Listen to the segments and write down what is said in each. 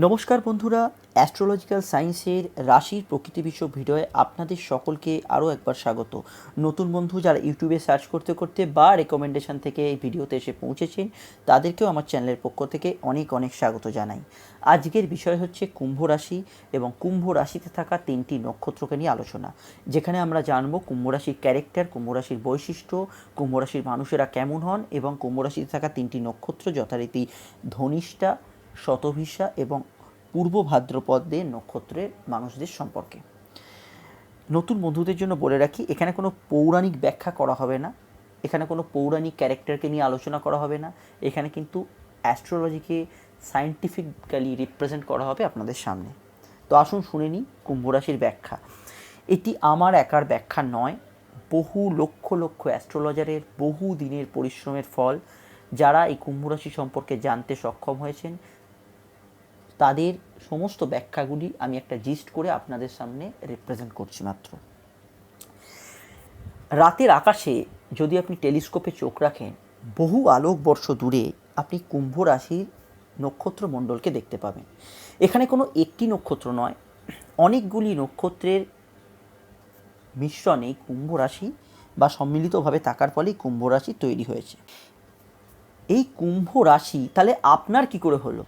নমস্কার বন্ধুরা, অ্যাস্ট্রোলজিক্যাল সায়েন্সের রাশির প্রকৃতি বিষয়ক ভিডিওয়ে আপনাদের সকলকে আরও একবার স্বাগত। নতুন বন্ধু যারা ইউটিউবে সার্চ করতে করতে বা রেকমেন্ডেশন থেকে এই ভিডিওতে এসে পৌঁছেছেন, তাদেরকেও আমার চ্যানেলের পক্ষ থেকে অনেক অনেক স্বাগত জানাই। আজকের বিষয় হচ্ছে কুম্ভ রাশি এবং কুম্ভ রাশিতে থাকা 3টি নক্ষত্রকে নিয়ে আলোচনা, যেখানে আমরা জানব কুম্ভ রাশির ক্যারেক্টার, কুম্ভ রাশির বৈশিষ্ট্য, কুম্ভ রাশির মানুষেরা কেমন হন এবং কুম্ভ রাশিতে থাকা 3টি নক্ষত্র যথারীতি ধনিষ্ঠা, শতভিষা এবং পূর্ব ভাদ্রপদের নক্ষত্রের মানুষদের সম্পর্কে। নতুন বন্ধুদের জন্য বলে রাখি, এখানে কোনো পৌরাণিক ব্যাখ্যা করা হবে না, এখানে কোনো পৌরাণিক ক্যারেক্টারকে নিয়ে আলোচনা করা হবে না, এখানে কিন্তু অ্যাস্ট্রোলজিকে সায়েন্টিফিক্যালি রিপ্রেজেন্ট করা হবে আপনাদের সামনে। তো আসুন শুনে নিই কুম্ভ রাশির ব্যাখ্যা। এটি আমার একার ব্যাখ্যা নয়, বহু লক্ষ লক্ষ অ্যাস্ট্রোলজারের বহু দিনের পরিশ্রমের ফল। যারা এই কুম্ভ রাশি সম্পর্কে জানতে সক্ষম হয়েছেন, তাদের সমস্ত ব্যাখ্যাগুলি আমি একটা জিস্ট করে আপনাদের সামনে রিপ্রেজেন্ট করছি মাত্র। রাতের আকাশে যদি আপনি টেলিস্কোপে চোখ রাখেন, বহু আলোকবর্ষ দূরে আপনি কুম্ভ রাশির নক্ষত্রমণ্ডলকে দেখতে পাবেন। এখানে কোনো একটি নক্ষত্র নয়, অনেকগুলি নক্ষত্রের মিশ্রণে কুম্ভ রাশি বা সম্মিলিতভাবে থাকার ফলেই কুম্ভ রাশি তৈরি হয়েছে। এই কুম্ভ রাশি তাহলে আপনার কি করে হলো?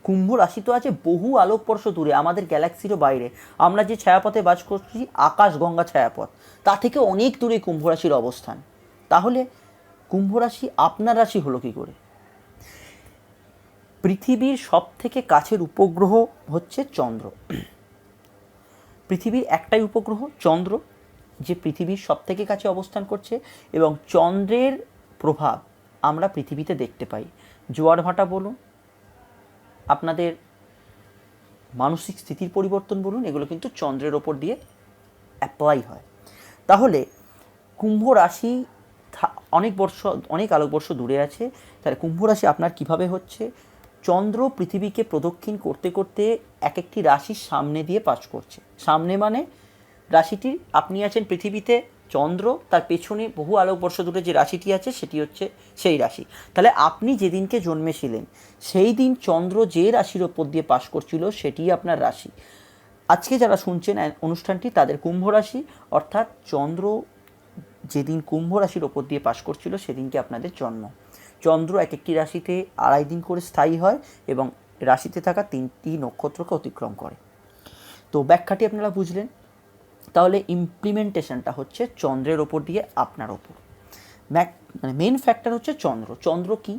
কুম্ভ রাশি তো আছে বহু আলোকবর্ষ দূরে, আমাদের গ্যালাক্সিরও বাইরে। আমরা যে ছায়াপথে বাস করছি, আকাশগঙ্গা ছায়াপথ, তা থেকে অনেক দূরে কুম্ভ রাশির অবস্থান। তাহলে কুম্ভ রাশি আপনার রাশি হলো কি করে? পৃথিবীর সব থেকে কাছের উপগ্রহ হচ্ছে চন্দ্র। পৃথিবীর একটাই উপগ্রহ চন্দ্র, যে পৃথিবীর সব থেকে কাছে অবস্থান করছে, এবং চন্দ্রের প্রভাব আমরা পৃথিবীতে দেখতে পাই। জোয়ার ভাটা বলুন, আপনাদের মানসিক স্থিতির পরিবর্তন বলুন, এগুলো কিন্তু চন্দ্রের ওপর দিয়ে অ্যাপ্লাই হয়। তাহলে কুম্ভ রাশি অনেক আলোকবর্ষ দূরে আছে, তাহলে কুম্ভ রাশি আপনার কিভাবে হচ্ছে? চন্দ্র পৃথিবীকে প্রদক্ষিণ করতে করতে এক একটি রাশির সামনে দিয়ে পাস করছে। সামনে মানে রাশিটি, আপনি আছেন পৃথিবীতে, চন্দ্র তার পেছনে বহু আলোকবর্ষ দূরে যে রাশিটি আছে সেটি হচ্ছে সেই রাশি। তাহলে আপনি যেদিনকে জন্মেছিলেন সেই দিন চন্দ্র যে রাশির ওপর দিয়ে পাস করছিল সেটিই আপনার রাশি। আজকে যারা শুনছেন অনুষ্ঠানটি, তাদের কুম্ভ রাশি, অর্থাৎ চন্দ্র যেদিন কুম্ভ রাশির ওপর দিয়ে পাস করছিল সেদিনকে আপনাদের জন্ম। চন্দ্র এক একটি রাশিতে 2.5 দিন করে স্থায়ী হয় এবং রাশিতে থাকা 3টি নক্ষত্রকে অতিক্রম করে। তো ব্যাখ্যাটি আপনারা বুঝলেন। তাহলে ইমপ্লিমেন্টেশনটা হচ্ছে চন্দ্রের ওপর দিয়ে আপনার ওপর। মানে মেন ফ্যাক্টর হচ্ছে চন্দ্র। চন্দ্র কি?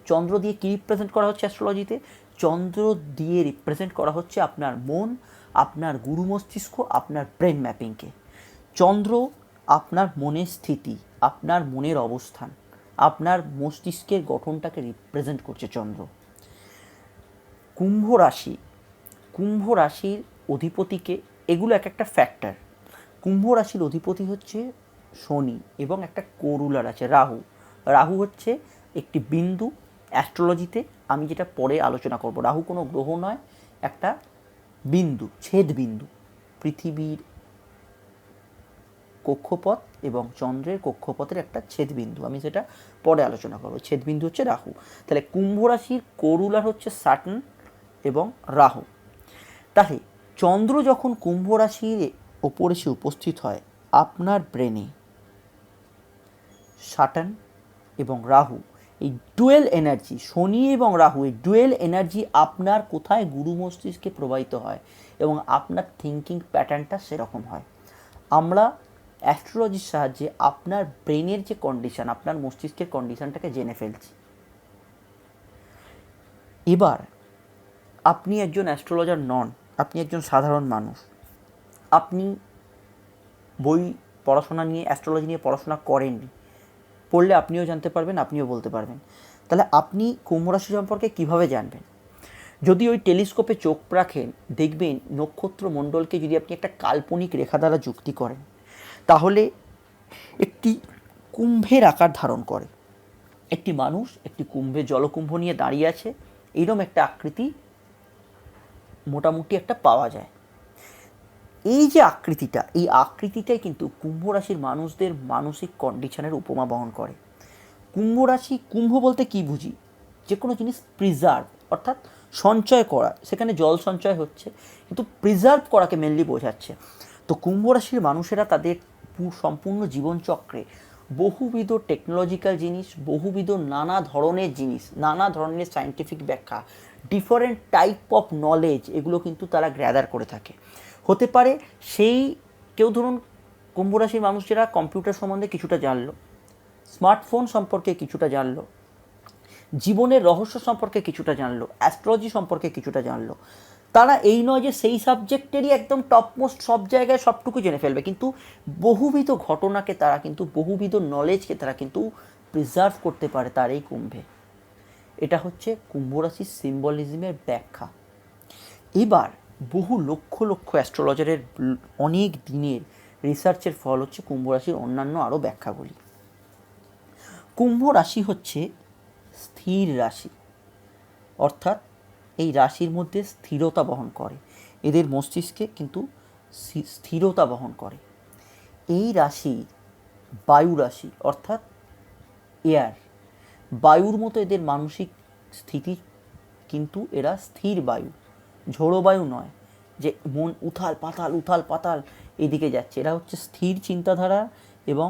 চন্দ্র দিয়ে কী রিপ্রেজেন্ট করা হচ্ছে অ্যাস্ট্রোলজিতে? চন্দ্র দিয়ে রিপ্রেজেন্ট করা হচ্ছে আপনার মন, আপনার গুরু মস্তিষ্ক, আপনার ব্রেন ম্যাপিংকে। চন্দ্র আপনার মনের স্থিতি, আপনার মনের অবস্থান, আপনার মস্তিষ্কের গঠনটাকে রিপ্রেজেন্ট করছে চন্দ্র। কুম্ভ রাশির অধিপতিকে, এগুলো এক একটা ফ্যাক্টর। কুম্ভ রাশির অধিপতি হচ্ছে শনি এবং একটা করুলার আছে রাহু। রাহু হচ্ছে একটি বিন্দু অ্যাস্ট্রোলজিতে, আমি যেটা পরে আলোচনা করব। রাহু কোনো গ্রহ নয়, একটা বিন্দু, ছেদ বিন্দু। পৃথিবীর কক্ষপথ এবং চন্দ্রের কক্ষপথের একটা ছেদবিন্দু, আমি সেটা পরে আলোচনা করব। ছেদবিন্দু হচ্ছে রাহু। তাহলে কুম্ভ রাশির করুলার হচ্ছে স্যাটার্ন এবং রাহু। তাহলে চন্দ্র যখন কুম্ভ রাশির ওপরে এসে উপস্থিত হয়, আপনার ব্রেনে স্যাটার্ন এবং রাহু, এই ডুয়েল এনার্জি, শনি এবং রাহু, এই ডুয়েল এনার্জি আপনার কোথায় গুরু মস্তিষ্কে প্রবাহিত হয় এবং আপনার থিঙ্কিং প্যাটার্নটা সেরকম হয়। আমরা অ্যাস্ট্রোলজির সাহায্যে আপনার ব্রেনের যে কন্ডিশন, আপনার মস্তিষ্কের কন্ডিশনটাকে জেনে ফেলছি। এবার আপনি একজন অ্যাস্ট্রোলজার নন, আপনি একজন সাধারণ মানুষ, আপনি বই পড়াশোনা নিয়ে, অ্যাস্ট্রোলজি নিয়ে পড়াশোনা করেননি, পড়লে আপনিও জানতে পারবেন, আপনিও বলতে পারবেন। তাহলে আপনি কুম্ভ রাশি সম্পর্কে কীভাবে জানবেন? যদি ওই টেলিস্কোপে চোখ রাখেন, দেখবেন নক্ষত্রমণ্ডলকে যদি আপনি একটা কাল্পনিক রেখা দ্বারা যুক্তি করেন, তাহলে একটি কুম্ভের আকার ধারণ করে। একটি মানুষ একটি কুম্ভে জলকুম্ভ নিয়ে দাঁড়িয়ে আছে, এইরকম একটা আকৃতি মোটামুটি একটা পাওয়া যায়। এই যে আকৃতিটা, এই আকৃতিটাই কিন্তু কুম্ভ রাশির মানুষদের মানসিক কন্ডিশনের উপমা বহন করে। কুম্ভ রাশি, কুম্ভ বলতে কি বুঝি? যে কোনো জিনিস প্রিজার্ভ, অর্থাৎ সঞ্চয় করা, সেখানে জল সঞ্চয় হচ্ছে, কিন্তু প্রিজার্ভ করাকে মেনলি বোঝাচ্ছে। তো কুম্ভ রাশির মানুষেরা তাদের সম্পূর্ণ জীবনচক্রে বহুবিধ টেকনোলজিক্যাল জিনিস, বহুবিধ নানা ধরনের জিনিস, নানা ধরনের সায়েন্টিফিক ব্যাখ্যা, ডিফারেন্ট টাইপ অফ নলেজ, এগুলো কিন্তু তারা গ্যাদার করে থাকে। হতে পারে সেই কেউ ধরুন কুম্ভ রাশির মানুষেরা কম্পিউটার সম্বন্ধে কিছুটা জানলো, স্মার্টফোন সম্পর্কে কিছুটা জানলো, জীবনের রহস্য সম্পর্কে কিছুটা জানলো, অ্যাস্ট্রোলজি সম্পর্কে কিছুটা জানলো। তারা এই নয় যে সেই সাবজেক্টেরই একদম টপমোস্ট সব জায়গায় সবটুকু জেনে ফেলবে, কিন্তু বহুবিধ ঘটনাকে তারা কিন্তু, বহুবিধ নলেজকে তারা কিন্তু প্রিজার্ভ করতে পারে তার এই কুম্ভে। এটা হচ্ছে কুম্ভ রাশির সিম্বলিজমের ব্যাখ্যা। এবার বহু লক্ষ লক্ষ অ্যাস্ট্রোলজারের অনেক দিনের রিসার্চের ফল হচ্ছে কুম্ভ রাশির অন্যান্য আরও ব্যাখ্যাগুলি। কুম্ভ রাশি হচ্ছে স্থির রাশি, অর্থাৎ এই রাশির মধ্যে স্থিরতা বহন করে, এদের মস্তিষ্কে কিন্তু স্থিরতা বহন করে। এই রাশি বায়ু রাশি, অর্থাৎ এয়ার, বায়ুর মতো এদের মানসিক স্থিতি, কিন্তু এরা স্থির বায়ু, ঝোড়ো বায়ু নয় যে মন উথাল পাতাল এদিকে যাচ্ছে। এরা হচ্ছে স্থির চিন্তাধারা এবং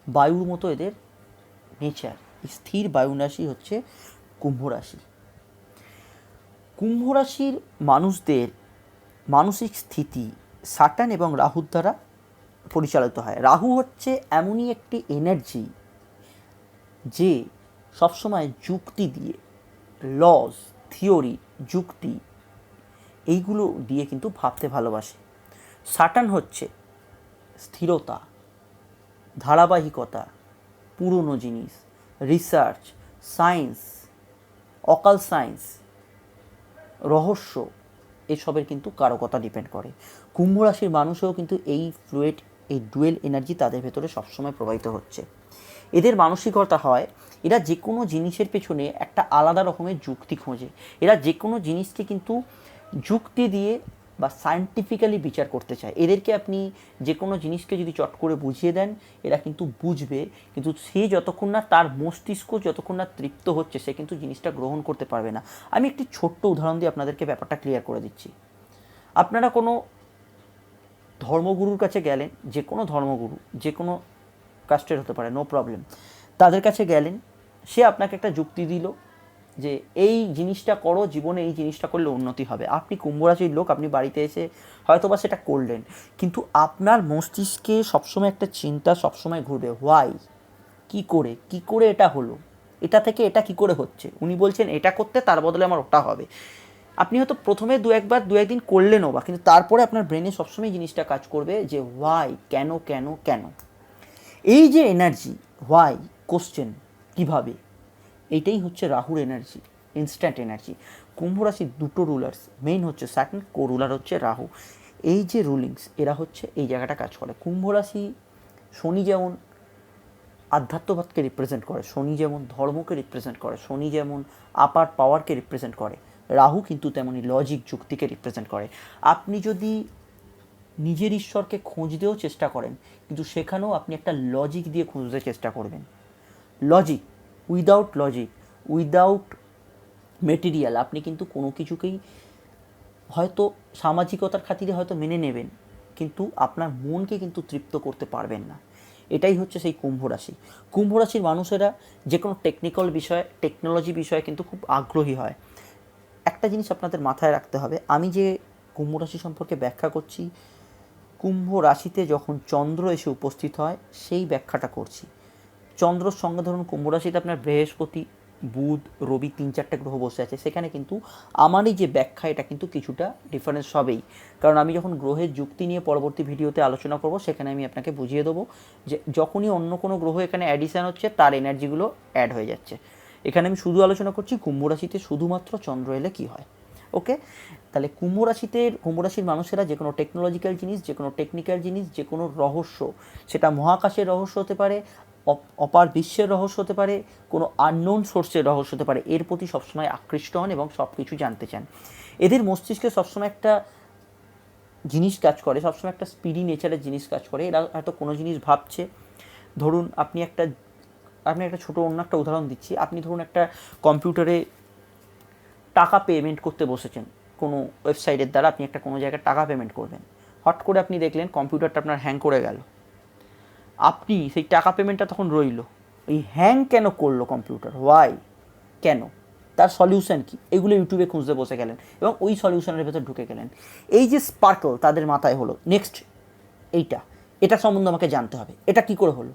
বায়ুর মতো এদের নেচার। স্থির বায়ু রাশি হচ্ছে কুম্ভ রাশি। কুম্ভ রাশির মানুষদের মানসিক স্থিতি সাটার্ন এবং রাহুর দ্বারা পরিচালিত হয়। রাহু হচ্ছে এমনই একটি এনার্জি যে সবসময় যুক্তি দিয়ে, লজ, থিওরি, যুক্তি, এইগুলো দিয়ে কিন্তু ভাবতে ভালোবাসে। সাটার্ন হচ্ছে স্থিরতা, ধারাবাহিকতা, পুরনো জিনিস, রিসার্চ, সায়েন্স, অকাল সায়েন্স, রহস্য, এসবের কিন্তু কারকতা ডিপেন্ড করে। কুম্ভ রাশির মানুষও কিন্তু এই ফ্লুয়েড, এই ডুয়েল এনার্জি তাদের ভেতরে সবসময় প্রবাহিত হচ্ছে। এদের মানসিকতা হয় এরা যে কোনো জিনিসের পেছনে একটা আলাদা রকমের যুক্তি খোঁজে। এরা যে কোনো জিনিসকে কিন্তু যুক্তি দিয়ে বা সায়েন্টিফিক্যালি বিচার করতে চায়। এদেরকে আপনি যে কোনো জিনিসকে যদি চট করে বুঝিয়ে দেন এরা কিন্তু বুঝবে, কিন্তু সে যতক্ষণ না তার মস্তিষ্ক যতক্ষণ না তৃপ্ত হচ্ছে সে কিন্তু জিনিসটা গ্রহণ করতে পারবে না। আমি একটি ছোট্ট উদাহরণ দিয়ে আপনাদেরকে ব্যাপারটা ক্লিয়ার করে দিচ্ছি। আপনারা কোনো ধর্মগুরুর কাছে গেলেন, যে কোনো ধর্মগুরু, যে কোনো কাস্টের হতে পারে, নো প্রবলেম, তাদের কাছে গেলেন, সে আপনাকে একটা যুক্তি দিল যে এই জিনিসটা করো, জীবনে এই জিনিসটা করলে উন্নতি হবে। আপনি কুম্ভ রাশির লোক, আপনি বাড়িতে এসে হয়তো বা সেটা করলেন, কিন্তু আপনার মস্তিষ্কে সবসময় একটা চিন্তা সবসময় ঘুরবে, হোয়াই, কী করে এটা হলো, এটা থেকে এটা কী করে হচ্ছে, উনি বলছেন এটা করতে, তার বদলে আমার ওটা হবে। আপনি হয়তো প্রথমে দু একদিন করলেনও বা, কিন্তু তারপরে আপনার ব্রেনে সবসময় জিনিসটা কাজ করবে যে হোয়াই, কেন কেন কেন। এই যে এনার্জি, হোয়াই, কোশ্চেন, কীভাবে, এইটাই হচ্ছে রাহুর এনার্জি, ইনস্ট্যান্ট এনার্জি। কুম্ভ রাশির দুটো রুলার্স, মেইন হচ্ছে স্যাটার্ন, কো রুলার হচ্ছে রাহু। এই যে রুলিংস, এরা হচ্ছে এই জায়গাটা কাজ করে। কুম্ভ রাশি, শনি যেমন আধ্যাত্মবাদকে রিপ্রেজেন্ট করে, শনি যেমন ধর্মকে রিপ্রেজেন্ট করে, শনি যেমন আপার পাওয়ারকে রিপ্রেজেন্ট করে, রাহু কিন্তু তেমনই লজিক, যুক্তিকে রিপ্রেজেন্ট করে। আপনি যদি নিজের ঈশ্বরকে খুঁজতেও চেষ্টা করেন, কিন্তু সেখানেও আপনি একটা লজিক দিয়ে খুঁজতে চেষ্টা করবেন। Logic, without logic, without material আপনি কিন্তু কোনো কিছুকেই হয়তো সামাজিকতার খাতিরে হয়তো মেনে নেবেন, কিন্তু আপনার মনকে কিন্তু তৃপ্ত করতে পারবেন না। এটাই হচ্ছে সেই কুম্ভ রাশি। কুম্ভ রাশির মানুষেরা যে কোনো টেকনিক্যাল বিষয়ে, টেকনোলজি বিষয়ে কিন্তু খুব আগ্রহী হয়। একটা জিনিস আপনাদের মাথায় রাখতে হবে, আমি যে কুম্ভ রাশি সম্পর্কে ব্যাখ্যা করছি, কুম্ভ রাশিতে যখন চন্দ্র এসে উপস্থিত হয় সেই ব্যাখ্যাটা করছি। চন্দ্রর সঙ্গে ধরুন কুম্ভ রাশিতে আপনার বৃহস্পতি, বুধ, রবি, 3-4টে গ্রহ বসে আছে, সেখানে কিন্তু আমারই যে ব্যাখ্যা এটা কিন্তু কিছুটা ডিফারেন্স হবেই, কারণ আমি যখন গ্রহের যুক্তি নিয়ে পরবর্তী ভিডিওতে আলোচনা করব সেখানে আমি আপনাকে বুঝিয়ে দেবো যে যখনই অন্য কোনো গ্রহ এখানে অ্যাডিশান হচ্ছে তার এনার্জিগুলো অ্যাড হয়ে যাচ্ছে। এখানে আমি শুধু আলোচনা করছি কুম্ভ রাশিতে শুধুমাত্র চন্দ্র এলে কী হয়। ওকে, তাহলে কুম্ভ রাশির মানুষেরা যে কোনো টেকনোলজিক্যাল জিনিস, যে কোনো টেকনিক্যাল জিনিস, যে কোনো রহস্য, সেটা মহাকাশের রহস্য হতে পারে, অপার বিশ্বের রহস্য হতে পারে, কোনো আননোন সোর্সের রহস্য হতে পারে, এর প্রতি সবসময় আকৃষ্ট হন এবং সব কিছু জানতে চান। এদের মস্তিষ্কে সবসময় একটা জিনিস কাজ করে, সবসময় একটা স্পিডি নেচারের জিনিস কাজ করে। এরা হয়তো কোনো জিনিস ভাবছে, ধরুন আপনি একটা ছোটো অন্য একটা উদাহরণ দিচ্ছি, আপনি ধরুন একটা কম্পিউটারে টাকা পেমেন্ট করতে বসেছেন, কোনো ওয়েবসাইটের দ্বারা আপনি একটা কোনো জায়গায় টাকা পেমেন্ট করবেন, হট করে আপনি দেখলেন কম্পিউটারটা আপনার হ্যাং করে গেল, আপনি সেই টাকা পেমেন্টটা তখন রইল, এই হ্যাং কেন করলো কম্পিউটার, ওয়াই, কেন, তার সলিউশন কি, এগুলো ইউটিউবে খুঁজতে বসে গেলেন এবং ওই সলিউশনের ভেতর ঢুকে গেলেন। এই যে স্পার্কল তাদের মাথায় হলো, নেক্সট এটা সম্বন্ধে আমাকে জানতে হবে, এটা কি করে হলো,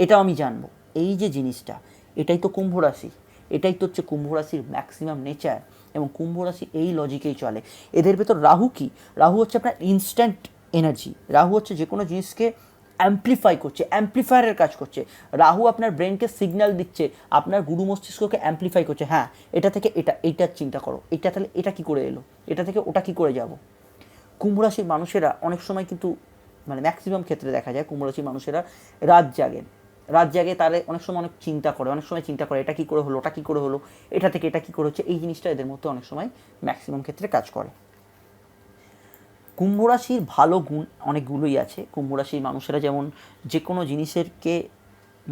এটাও আমি জানবো। এই যে জিনিসটা, এটাই তো কুম্ভ রাশি, এটাই তো হচ্ছে কুম্ভ রাশির ম্যাক্সিমাম নেচার, এবং কুম্ভ রাশি এই লজিকেই চলে। এদের ভেতর রাহু কি, রাহু হচ্ছে আপনার ইনস্ট্যান্ট এনার্জি, রাহু হচ্ছে যে কোনো জিনিসকে অ্যাম্প্লিফাই করছে, অ্যাম্প্লিফায়ারের কাজ করছে। রাহু আপনার ব্রেনকে সিগন্যাল দিচ্ছে, আপনার গুরু মস্তিষ্ককে অ্যাম্প্লিফাই করছে, হ্যাঁ এটা থেকে এইটার চিন্তা করো, এটা তাহলে এটা কি করে এলো, এটা থেকে ওটা কি করে যাব। কুম্ভ রাশির মানুষেরা অনেক সময় কিন্তু মানে ম্যাক্সিমাম ক্ষেত্রে দেখা যায় কুম্ভ রাশির মানুষেরা রাত জাগে তাহলে অনেক সময় অনেক চিন্তা করে, এটা কী করে হলো, ওটা কী করে হলো, এটা থেকে এটা কী করে হচ্ছে, এই জিনিসটা এদের মধ্যে অনেক সময় ম্যাক্সিমাম ক্ষেত্রে কাজ করে। কুম্ভ রাশির ভালো গুণ অনেকগুলোই আছে। কুম্ভ রাশির মানুষেরা যেমন যে কোনো জিনিসেরকে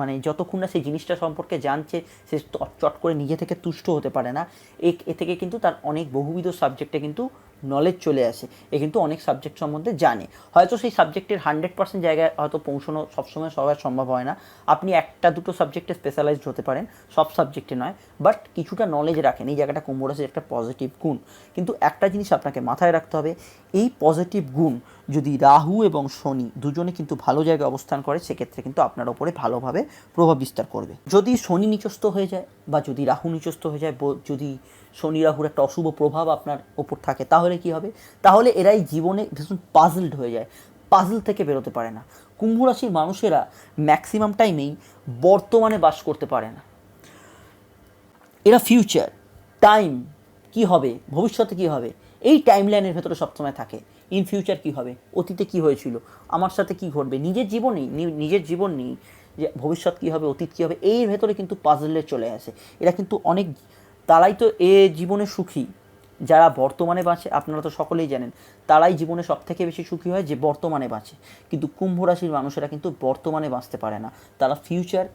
মানে যতক্ষণ না সেই জিনিসটা সম্পর্কে জানছে সে চট করে নিজে থেকে তুষ্ট হতে পারে না। এ থেকে কিন্তু তার অনেক বহুবিধ সাবজেক্টে কিন্তু নলেজ চলে আসে, এ কিন্তু অনেক সাবজেক্ট সম্বন্ধে জানে। হয়তো সেই সাবজেক্টের 100% জায়গায় হয়তো পৌঁছানো সবসময় সবার সম্ভব হয় না, আপনি একটা দুটো সাবজেক্টে স্পেশালাইজড হতে পারেন, সব সাবজেক্টে নয়, বাট কিছুটা নলেজ রাখেন, এই জায়গাটা কুম্ভ রাশির একটা পজিটিভ গুণ। কিন্তু একটা জিনিস আপনাকে মাথায় রাখতে হবে, এই পজিটিভ গুণ যদি রাহু এবং শনি দুজনে কিন্তু ভালো জায়গায় অবস্থান করে, সেক্ষেত্রে কিন্তু আপনার ওপরে ভালোভাবে প্রভাব বিস্তার করবে। যদি শনি নিচস্থ হয়ে যায় বা যদি রাহু নিচস্থ হয়ে যায়, যদি শনি রাহুর একটা অশুভ প্রভাব আপনার ওপর থাকে, তাহলে কি হবে, তাহলে এরাই জীবনে ভীষণ পাজলড হয়ে যায়, পাজল থেকে বেরোতে পারে না। কুম্ভ রাশির মানুষেরা ম্যাক্সিমাম টাইমেই বর্তমানে বাস করতে পারে না, এরা ফিউচার টাইম কি হবে, ভবিষ্যতে কি হবে, এই টাইম লাইনের ভেতরে সবসময় থাকে। ইন ফিউচার কী হবে, অতীতে কি হয়েছিল, আমার সাথে কি ঘটবে, নিজের জীবন নেই যে ভবিষ্যৎ কী হবে, অতীত কী হবে, এই ভেতরে কিন্তু পাজলে চলে আসে। এরা কিন্তু অনেক, তারাই তো এ জীবনে সুখী যারা বর্তমানে বাঁচে, আপনারা তো সকলেই জানেন, তারাই জীবনে সবথেকে বেশি সুখী হয় যে বর্তমানে বাঁচে। কিন্তু কুম্ভ রাশির মানুষেরা কিন্তু বর্তমানে বাঁচতে পারে না, তারা ফিউচার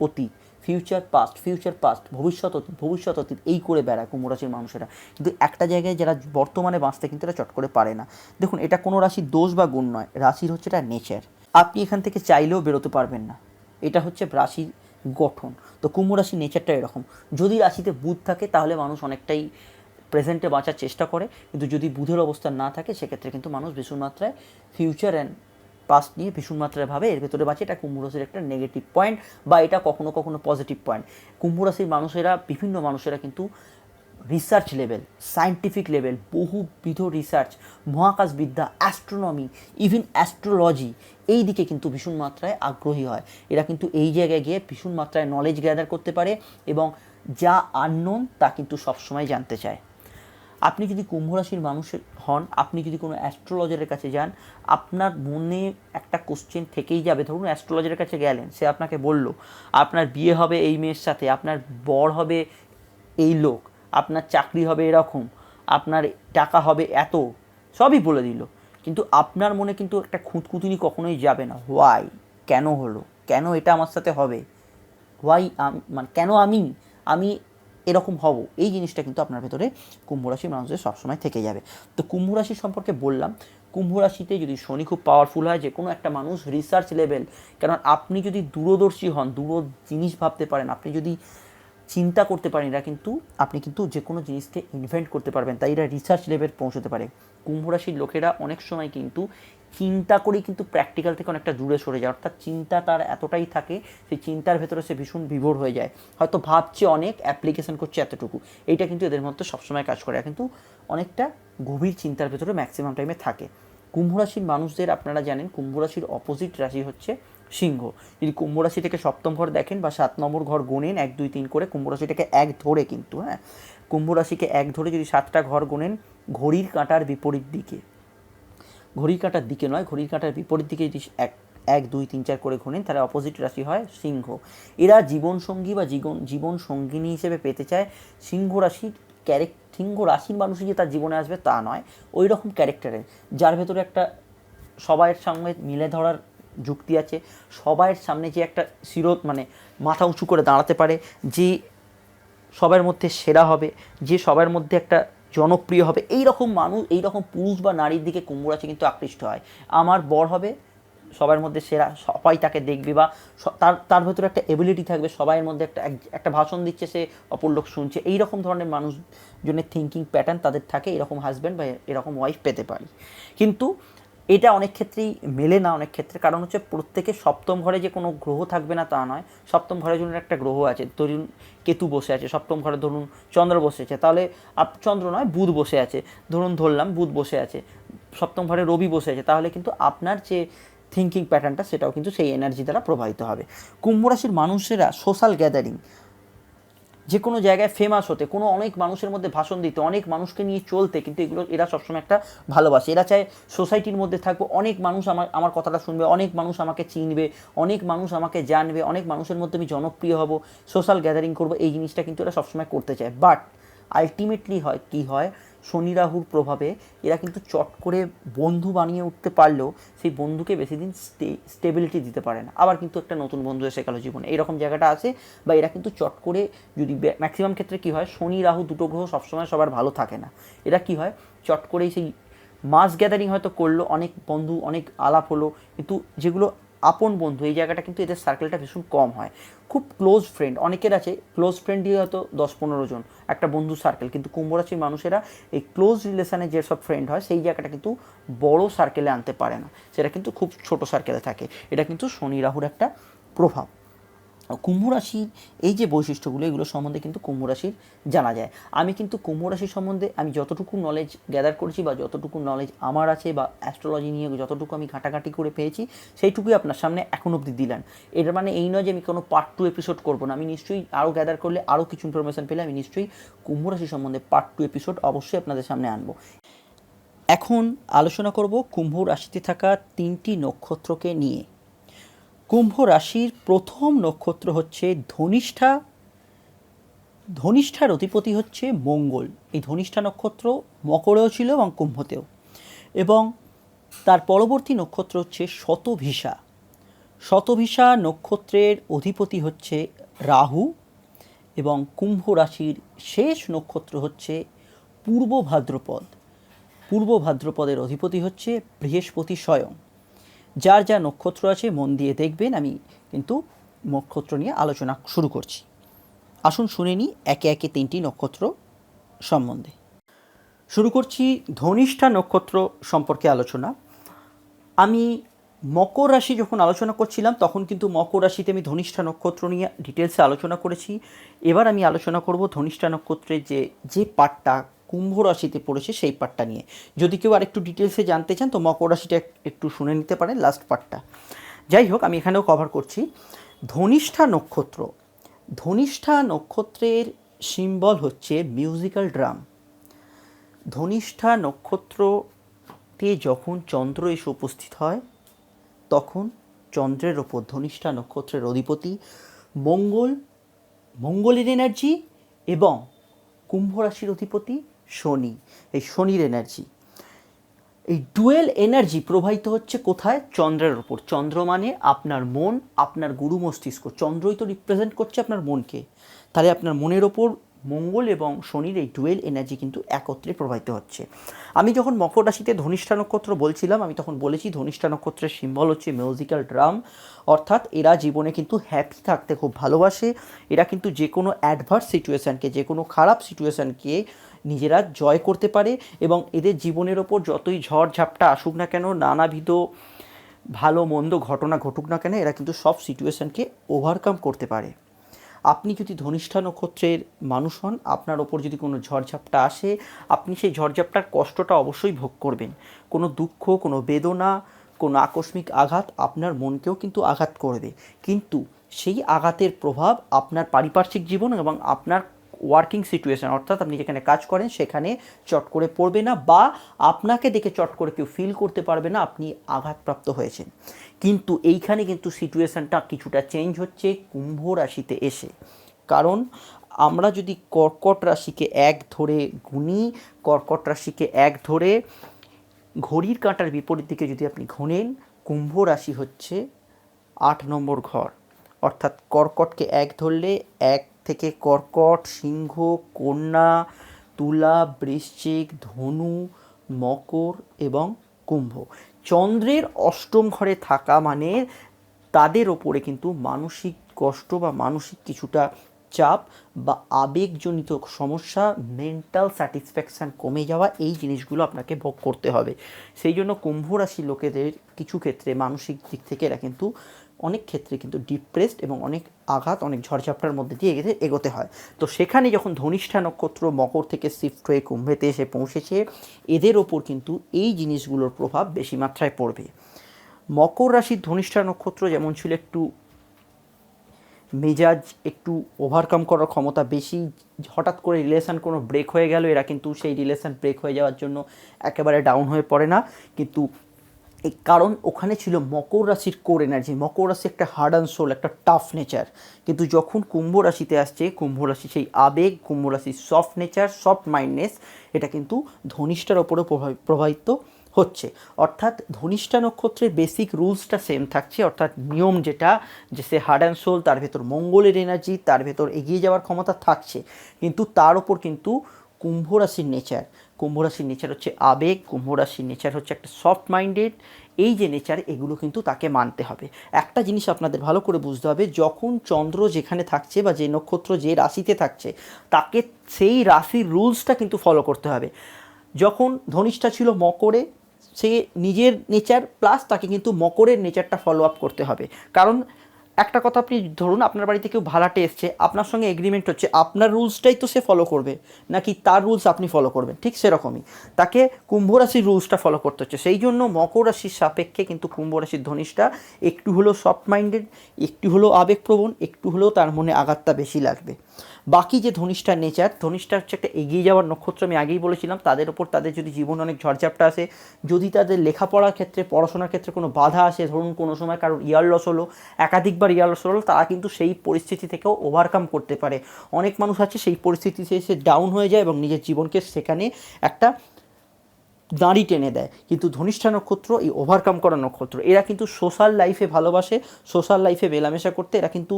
অতীত, ফিউচার পাস্ট, ভবিষ্যৎ অতীত এই করে বেড়ায় কুম্ভ রাশির মানুষেরা। কিন্তু একটা জায়গায় যারা বর্তমানে বাঁচতে কিন্তু এরা চট করে পারে না। দেখুন, এটা কোনো রাশির দোষ বা গুণ নয়, রাশির হচ্ছে এটা নেচার, আপনি এখান থেকে চাইলেও বেরোতে পারবেন না, এটা হচ্ছে রাশির গঠন। তো কুম্ভ রাশির নেচারটা এরকম। যদি রাশিতে বুধ থাকে তাহলে মানুষ অনেকটাই প্রেজেন্টে বাঁচার চেষ্টা করে, কিন্তু যদি বুধের অবস্থান না থাকে সেক্ষেত্রে কিন্তু মানুষ ভীষণ মাত্রায় ফিউচার অ্যান্ড পাস্ট নিয়ে ভীষণ মাত্রায় ভাবে, এর ভেতরে বাঁচে। এটা কুম্ভ রাশির একটা নেগেটিভ পয়েন্ট, বা এটা কখনো কখনো পজিটিভ পয়েন্ট। কুম্ভ রাশির বিভিন্ন মানুষেরা কিন্তু রিসার্চ লেভেল, সায়েন্টিফিক লেভেল, বহুবিধ রিসার্চ, মহাকাশবিদ্যা, অ্যাস্ট্রোনমি, ইভিন অ্যাস্ট্রোলজি, এই দিকে কিন্তু ভীষণ মাত্রায় আগ্রহী হয়। এরা কিন্তু এই জায়গায় গিয়ে ভীষণ মাত্রায় নলেজ গ্যাদার করতে পারে এবং যা আননোন তা কিন্তু সবসময় জানতে চায়। আপনি যদি কুম্ভ রাশির মানুষ হন, আপনি যদি কোনো অ্যাস্ট্রোলজারের কাছে যান, আপনার মনে একটা কোশ্চেন থেকেই যাবে। ধরুন অ্যাস্ট্রোলজারের কাছে গেলেন, সে আপনাকে বলল আপনার বিয়ে হবে এই মেয়ের সাথে, আপনার বর হবে এই লোক, আপনার চাকরি হবে এরকম, আপনার টাকা হবে এত, সবই বলে দিল, কিন্তু আপনার মনে কিন্তু একটা খুঁতখুঁতুনি কখনোই যাবে না, হোয়াই, কেন হলো, কেন এটা আমার সাথে হবে, হোয়াই, মানে কেন আমি এরকম হব, এই জিনিসটা কিন্তু আপনার ভেতরে কুম্ভ রাশির মানুষদের সবসময় থেকে যাবে। তো কুম্ভ রাশি সম্পর্কে বললাম, কুম্ভ রাশিতে যদি শনি খুব পাওয়ারফুল হয়, যে কোনো একটা মানুষ রিসার্চ লেভেল, কারণ আপনি যদি দূরদর্শী হন, জিনিস ভাবতে পারেন, আপনি যদি চিন্তা করতে পারেন, এরা কিন্তু আপনি কিন্তু যে কোনো জিনিসকে ইনভেন্ট করতে পারবেন, তাই এরা রিসার্চ লেভেল পৌঁছতে পারে। কুম্ভ রাশির লোকেরা অনেক সময় কিন্তু চিন্তা করেই কিন্তু প্র্যাকটিক্যাল থেকে অনেকটা দূরে সরে যায়, অর্থাৎ চিন্তা তার এতটাই থাকে, সেই চিন্তার ভেতরে সে ভীষণ বিভোর হয়ে যায়, হয়তো ভাবছে অনেক, অ্যাপ্লিকেশন করছে এতটুকু, এইটা কিন্তু এদের মধ্যে সবসময় কাজ করে, কিন্তু অনেকটা গভীর চিন্তার ভেতরে ম্যাক্সিমাম টাইমে থাকে। কুম্ভ রাশির মানুষদের আপনারা জানেন, কুম্ভ রাশির অপোজিট রাশি হচ্ছে সিংহ। যদি কুম্ভ রাশি থেকে সপ্তম ঘর দেখেন বা 7 নম্বর ঘর গোনেন 1 2 3 করে, কুম্ভ রাশিটাকে 1 ধরে, কিন্তু হ্যাঁ, কুম্ভ রাশিকে 1 ধরে যদি 7টা ঘর গোনেন, ঘড়ির কাঁটার বিপরীত দিকে, ঘড়ির কাঁটার দিকে নয়, ঘড়ির কাঁটার বিপরীত দিকে যদি 1 2 3 4 করে গোনেন, তাহলে অপোজিট রাশি হয় সিংহ। এরা জীবনসঙ্গী বা জীবন সঙ্গিনী হিসেবে পেতে চায়। সিংহ রাশির মানুষই যে তার জীবনে আসবে তা নয়, ওই রকম ক্যারেক্টারের, যার ভেতরে একটা সবাইয়ের সঙ্গে মিলে ধরার যুক্তি আছে, সবাইয়ের সামনে যে একটা মানে মাথা উঁচু করে দাঁড়াতে পারে, যে সবার মধ্যে সেরা হবে, যে সবার মধ্যে একটা জনপ্রিয় হবে, এই রকম মানুষ, এই রকম পুরুষ বা নারীর দিকে কুম্ভ রাশি কিন্তু আকৃষ্ট হয়। আমার বর হবে সবার মধ্যে সেরা, সবাই তাকে দেখবে, বা তার তার ভেতরে একটা এবিলিটি থাকবে, সবাইয়ের মধ্যে একটা ভাষণ দিচ্ছে, সে অপর লোক শুনছে, এই রকম ধরনের মানুষজনের থিঙ্কিং প্যাটার্ন তাদের থাকে, এরকম হাজব্যান্ড বা এরকম ওয়াইফ পেতে পারি। কিন্তু এটা অনেক ক্ষেত্রেই মেলে না, অনেক ক্ষেত্রে কারণ হচ্ছে প্রত্যেকে সপ্তম ঘরে যে কোনো গ্রহ থাকবে না তা নয়। সপ্তম ঘরের জন্য একটা গ্রহ আছে, ধরুন কেতু বসে আছে সপ্তম ঘরে, ধরুন চন্দ্র বসে আছে, তাহলে চন্দ্র নয় বুধ বসে আছে, ধরলাম বুধ বসে আছে, সপ্তম ঘরে রবি বসে আছে, তাহলে কিন্তু আপনার যে থিঙ্কিং প্যাটার্নটা সেটাও কিন্তু সেই এনার্জি দ্বারা প্রভাবিত হবে। কুম্ভ রাশির মানুষেরা সোশ্যাল গ্যাদারিং, যে কোনো জায়গায় ফেমাস হতে, কোনো অনেক মানুষের মধ্যে ভাষণ দিতে, অনেক মানুষকে নিয়ে চলতে, কিন্তু এগুলো এরা সবসময় একটা ভালোবাসে। এরা চায় সোসাইটির মধ্যে থাকবো, অনেক মানুষ আমার কথাটা শুনবে, অনেক মানুষ আমাকে চিনবে, অনেক মানুষ আমাকে জানবে, অনেক মানুষের মধ্যে আমি জনপ্রিয় হব, সোশ্যাল গ্যাদারিং করবো, এই জিনিসটা কিন্তু এরা সবসময় করতে চায়। বাট আলটিমেটলি হয় কী হয়, শনি রাহুর প্রভাবে এরা কিন্তু চট করে বন্ধু বানিয়ে উঠতে পারলেও সেই বন্ধুকে বেশি দিন স্টেবিলিটি দিতে পারে না। আবার কিন্তু একটা নতুন বন্ধু এসে গেল জীবনে, এইরকম জায়গাটা আছে। বা এরা কিন্তু চট করে, যদি ম্যাক্সিমাম ক্ষেত্রে কী হয়, শনি রাহু দুটো গ্রহ সবসময় সবার ভালো থাকে না। এরা কী হয়, চট করেই সেই মাস গ্যাদারিং হয়তো করলো, অনেক বন্ধু, অনেক আলাপ হলো, কিন্তু যেগুলো আপন বন্ধু, এই জায়গাটা কিন্তু এদের সার্কেলটা ভীষণ কম হয়। খুব ক্লোজ ফ্রেন্ড অনেকের আছে, ক্লোজ ফ্রেন্ডই হয়তো 10-15 জন একটা বন্ধু সার্কেল, কিন্তু কুম্ভ রাশির মানুষেরা এই ক্লোজ রিলেশনে যেসব ফ্রেন্ড হয় সেই জায়গাটা কিন্তু বড় সার্কেলে আনতে পারে না, সেটা কিন্তু খুব ছোট সার্কেলে থাকে। এটা কিন্তু শনি রাহুর একটা প্রভাব। কুম্ভ রাশির এই যে বৈশিষ্ট্যগুলো, এগুলো সম্বন্ধে কিন্তু কুম্ভ রাশির জানা যায়। আমি কিন্তু কুম্ভ রাশির সম্বন্ধে আমি যতটুকু নলেজ গ্যাদার করেছি, বা যতটুকু নলেজ আমার আছে, বা অ্যাস্ট্রোলজি নিয়ে যতটুকু আমি ঘাটাঘাটি করে পেয়েছি, সেইটুকুই আপনার সামনে এখন অবধি দিলাম। এর মানে এই নয় যে আমি কোনো পার্ট 2 এপিসোড করবো না। আমি নিশ্চয়ই আরও গ্যাদার করলে, আরও কিছু ইনফরমেশান পেলে আমি নিশ্চয়ই কুম্ভ রাশি সম্বন্ধে পার্ট 2 এপিসোড অবশ্যই আপনাদের সামনে আনবো। এখন আলোচনা করব কুম্ভ রাশিতে থাকা 3টি নক্ষত্রকে নিয়ে। কুম্ভ রাশির প্রথম নক্ষত্র হচ্ছে ধনিষ্ঠা। ধনিষ্ঠার অধিপতি হচ্ছে মঙ্গল। এই ধনিষ্ঠা নক্ষত্র মকরেও ছিল এবং কুম্ভতেও। এবং তার পরবর্তী নক্ষত্র হচ্ছে শতভিষা। শতভিষা নক্ষত্রের অধিপতি হচ্ছে রাহু। এবং কুম্ভ রাশির শেষ নক্ষত্র হচ্ছে পূর্ব ভাদ্রপদ। পূর্ব ভাদ্রপদের অধিপতি হচ্ছে বৃহস্পতি স্বয়ং। যার যা নক্ষত্র আছে মন দিয়ে দেখবেন। আমি কিন্তু নক্ষত্র নিয়ে আলোচনা শুরু করছি। আসুন শুনে নিই একে একে 3টি নক্ষত্র সম্বন্ধে। শুরু করছি ধনিষ্ঠা নক্ষত্র সম্পর্কে আলোচনা। আমি মকর রাশি যখন আলোচনা করছিলাম তখন কিন্তু মকর রাশিতে আমি ধনিষ্ঠা নক্ষত্র নিয়ে ডিটেলসে আলোচনা করেছি। এবার আমি আলোচনা করব ধনিষ্ঠা নক্ষত্রের যে পার্টটা কুম্ভ রাশিতে পড়েছে সেই পার্টটা নিয়ে। যদি কেউ আরেকটু ডিটেলসে জানতে চান তো মকর রাশিটা একটু শুনে নিতে পারেন, লাস্ট পার্টটা। যাই হোক, আমি এখানেও কভার করছি ধনিষ্ঠা নক্ষত্র। ধনিষ্ঠা নক্ষত্রের সিম্বল হচ্ছে মিউজিক্যাল ড্রাম। ধনিষ্ঠা নক্ষত্রতে যখন চন্দ্র এসে উপস্থিত হয় তখন চন্দ্রের ওপর ধনিষ্ঠা নক্ষত্রের অধিপতি মঙ্গলের এনার্জি, এবং কুম্ভ রাশির অধিপতি শনি, এই শনির এনার্জি, এই ডুয়েল এনার্জি প্রবাহিত হচ্ছে কোথায়? চন্দ্রের ওপর। চন্দ্র মানে আপনার মন, আপনার গুরু মস্তিষ্ক। চন্দ্রই তো রিপ্রেজেন্ট করছে আপনার মনকে। তাহলে আপনার মনের ওপর মঙ্গল এবং শনির এই ডুয়েল এনার্জি কিন্তু একত্রে প্রবাহিত হচ্ছে। আমি যখন মকর রাশিতে ধনিষ্ঠা নক্ষত্র বলছিলাম, আমি তখন বলেছি ধনিষ্ঠা নক্ষত্রের সিম্বল হচ্ছে মিউজিক্যাল ড্রাম। অর্থাৎ এরা জীবনে কিন্তু হ্যাপি থাকতে খুব ভালোবাসে। এরা কিন্তু যে কোনো অ্যাডভার্স সিচুয়েশানকে, যে কোনো খারাপ সিচুয়েশানকে নিজেরা জয় করতে পারে, এবং এদের জীবনের ওপর যতই ঝড় ঝাপটা আসুক না কেন, নানাবিধ ভালো মন্দ ঘটনা ঘটুক না কেন, এরা কিন্তু সব সিচুয়েশানকে ওভারকাম করতে পারে। আপনি যদি ধনিষ্ঠা নক্ষত্রের মানুষ হন, আপনার ওপর যদি কোনো ঝড়ঝাপটা আসে, আপনি সেই ঝড়ঝাপটার কষ্টটা অবশ্যই ভোগ করবেন। কোনো দুঃখ, কোনো বেদনা, কোনো আকস্মিক আঘাত আপনার মনকেও কিন্তু আঘাত করবে, কিন্তু সেই আঘাতের প্রভাব আপনার পারিপার্শ্বিক জীবন এবং আপনার ওয়ার্কিং সিচুয়েশান, অর্থাৎ আপনি যেখানে কাজ করেন সেখানে চট করে পড়বে না, বা আপনাকে দেখে চট করে কেউ ফিল করতে পারবে না আপনি আঘাতপ্রাপ্ত হয়েছেন। কিন্তু এইখানে কিন্তু সিচুয়েশানটা কিছুটা চেঞ্জ হচ্ছে কুম্ভ রাশিতে এসে। কারণ আমরা যদি কর্কট রাশিকে 1 ধরে গুনি, কর্কট রাশিকে 1 ধরে ঘড়ির কাঁটার বিপরীত দিকে যদি আপনি ঘোনেন, কুম্ভ রাশি হচ্ছে 8 নম্বর ঘর। অর্থাৎ কর্কটকে 1 ধরলে 1 থেকে কর্কট, সিংহ, কন্যা, তুলা, বৃশ্চিক, ধনু, মকর এবং কুম্ভ। চন্দ্রের অষ্টম ঘরে থাকা মানে তাদের ওপরে কিন্তু মানসিক কষ্ট বা মানসিক কিছুটা চাপ বা আবেগজনিত সমস্যা, মেন্টাল স্যাটিসফ্যাকশান কমে যাওয়া, এই জিনিসগুলো আপনাকে ভোগ করতে হবে। সেই জন্য কুম্ভ রাশির লোকেদের কিছু ক্ষেত্রে মানসিক দিক থেকে এরা কিন্তু অনেক ক্ষেত্রে কিন্তু ডিপ্রেসড এবং অনেক আঘাত, অনেক ঝড়ঝাপটার মধ্যে দিয়ে এগোতে হয়। তো সেখানে যখন ধনিষ্ঠা নক্ষত্র মকর থেকে শিফট হয়ে কুম্ভেতে এসে পৌঁছেছে, এদের ওপর কিন্তু এই জিনিসগুলোর প্রভাব বেশি মাত্রায় পড়বে। মকর রাশির ধনিষ্ঠা নক্ষত্র যেমন ছিল একটু মেজাজ, একটু ওভারকাম করার ক্ষমতা বেশি, হঠাৎ করে রিলেশান কোনো ব্রেক হয়ে গেল, এরা কিন্তু সেই রিলেশান ব্রেক হয়ে যাওয়ার জন্য একেবারে ডাউন হয়ে পড়ে না, কিন্তু এই কারণ ওখানে ছিল মকর রাশির কোর এনার্জি। মকর রাশি একটা হার্ড অ্যান্ড সোল, একটা টাফ নেচার, কিন্তু যখন কুম্ভ রাশিতে আসছে, কুম্ভ রাশি সেই আবেগ, কুম্ভ রাশির সফট নেচার, সফট মাইন্ডনেস, এটা কিন্তু ধনিষ্ঠার ওপরে প্রভাবিত হচ্ছে। অর্থাৎ ধনিষ্ঠা নক্ষত্রের বেসিক রুলসটা সেম থাকছে, অর্থাৎ নিয়ম যেটা, যে সে হার্ড অ্যান্ড সোল, তার ভেতর মঙ্গলের এনার্জি, তার ভেতর এগিয়ে যাওয়ার ক্ষমতা থাকছে, কিন্তু তার ওপর কিন্তু কুম্ভ রাশির নেচার, কুম্ভ রাশির নেচার হচ্ছে আবেগ, কুম্ভ রাশির নেচার হচ্ছে একটা সফট মাইন্ডেড, এই যে নেচার, এগুলো কিন্তু তাকে মানতে হবে। একটা জিনিস আপনাদের ভালো করে বুঝতে হবে, যখন চন্দ্র যেখানে থাকছে বা যে নক্ষত্র যে রাশিতে থাকছে, তাকে সেই রাশির রুলসটা কিন্তু ফলো করতে হবে। যখন ধনিষ্ঠা ছিল মকরে, সে নিজের নেচার প্লাস তাকে কিন্তু মকরের নেচারটা ফলো আপ করতে হবে। কারণ একটা কথা, আপনি ধরুন আপনার বাড়িতে কেউ ভাড়াটে এসছে, আপনার সঙ্গে এগ্রিমেন্ট হচ্ছে, আপনার রুলসটাই তো সে ফলো করবে, নাকি তার রুলস আপনি ফলো করবেন? ঠিক সেরকমই তাকে কুম্ভ রাশির রুলসটা ফলো করতে হচ্ছে। সেই জন্য মকর রাশির সাপেক্ষে কিন্তু কুম্ভ রাশির ধনিষ্ঠা একটু হলেও সফট মাইন্ডেড, একটু হলেও আবেগপ্রবণ, একটু হলেও তার মনে আঘাতটা বেশি লাগবে। বাকি যে ধনিষ্ঠার নেচার, ধনিষ্ঠা হচ্ছে একটা এগিয়ে যাওয়ার নক্ষত্র, আমি আগেই বলেছিলাম, তাদের ওপর তাদের যদি জীবনে অনেক ঝড়ঝাপটা আসে, যদি তাদের লেখাপড়ার ক্ষেত্রে, পড়াশোনার ক্ষেত্রে কোনো বাধা আসে, ধরুন কোনো সময় কারোর ইয়ার লস হলো, একাধিকবার ইয়ার লস হলো, তারা কিন্তু সেই পরিস্থিতি থেকেও ওভারকাম করতে পারে। অনেক মানুষ আছে সেই পরিস্থিতিতে এসে ডাউন হয়ে যায় এবং নিজের জীবনকে সেখানে একটা দাঁড়ি টেনে দেয়, কিন্তু ধনিষ্ঠা নক্ষত্র এই ওভারকাম করা নক্ষত্র। এরা কিন্তু সোশ্যাল লাইফে ভালোবাসে, সোশ্যাল লাইফে মেলামেশা করতে, এরা কিন্তু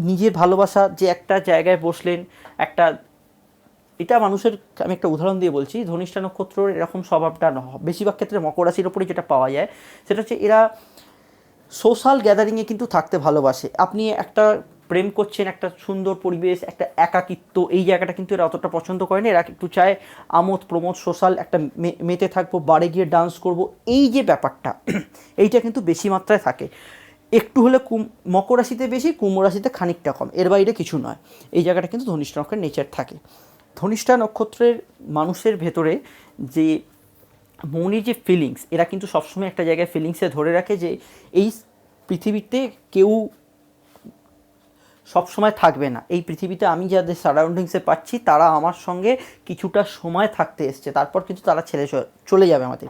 নিজের ভালোবাসা, যে একটা জায়গায় বসলেন, একটা, এটা মানুষের, আমি একটা উদাহরণ দিয়ে বলছি, ধনিষ্ঠা নক্ষত্রর এরকম স্বভাবটা বেশিরভাগ ক্ষেত্রে মকর রাশির ওপরে যেটা পাওয়া যায়, সেটা হচ্ছে এরা সোশ্যাল গ্যাদারিংয়ে কিন্তু থাকতে ভালোবাসে। আপনি একটা প্রেম করছেন, একটা সুন্দর পরিবেশ, একটা একাকিত্ব, এই জায়গাটা কিন্তু এরা অতটা পছন্দ করে না। এরা একটু চায় আমোদ প্রমোদ, সোশ্যাল একটা মেতে থাকবো, বারে গিয়ে ডান্স করব, এই যে ব্যাপারটা, এইটা কিন্তু বেশি মাত্রায় থাকে। একটু হলে মকর রাশিতে বেশি, কুম্ভ রাশিতে খানিকটা কম, এর বাইরে কিছু নয়। এই জায়গাটা কিন্তু ধনিষ্ঠা নক্ষত্রের নেচার থাকে। ধনিষ্ঠা নক্ষত্রের মানুষের ভেতরে যে মনের যে ফিলিংস, এরা কিন্তু সবসময় একটা জায়গায় ফিলিংসে ধরে রাখে যে এই পৃথিবীতে কেউ সবসময় থাকবে না, এই পৃথিবীতে আমি যাদের সারাউন্ডিংসে পাচ্ছি তারা আমার সঙ্গে কিছুটা সময় থাকতে এসছে, তারপর কিন্তু তারা চলে যাবে আমাদের।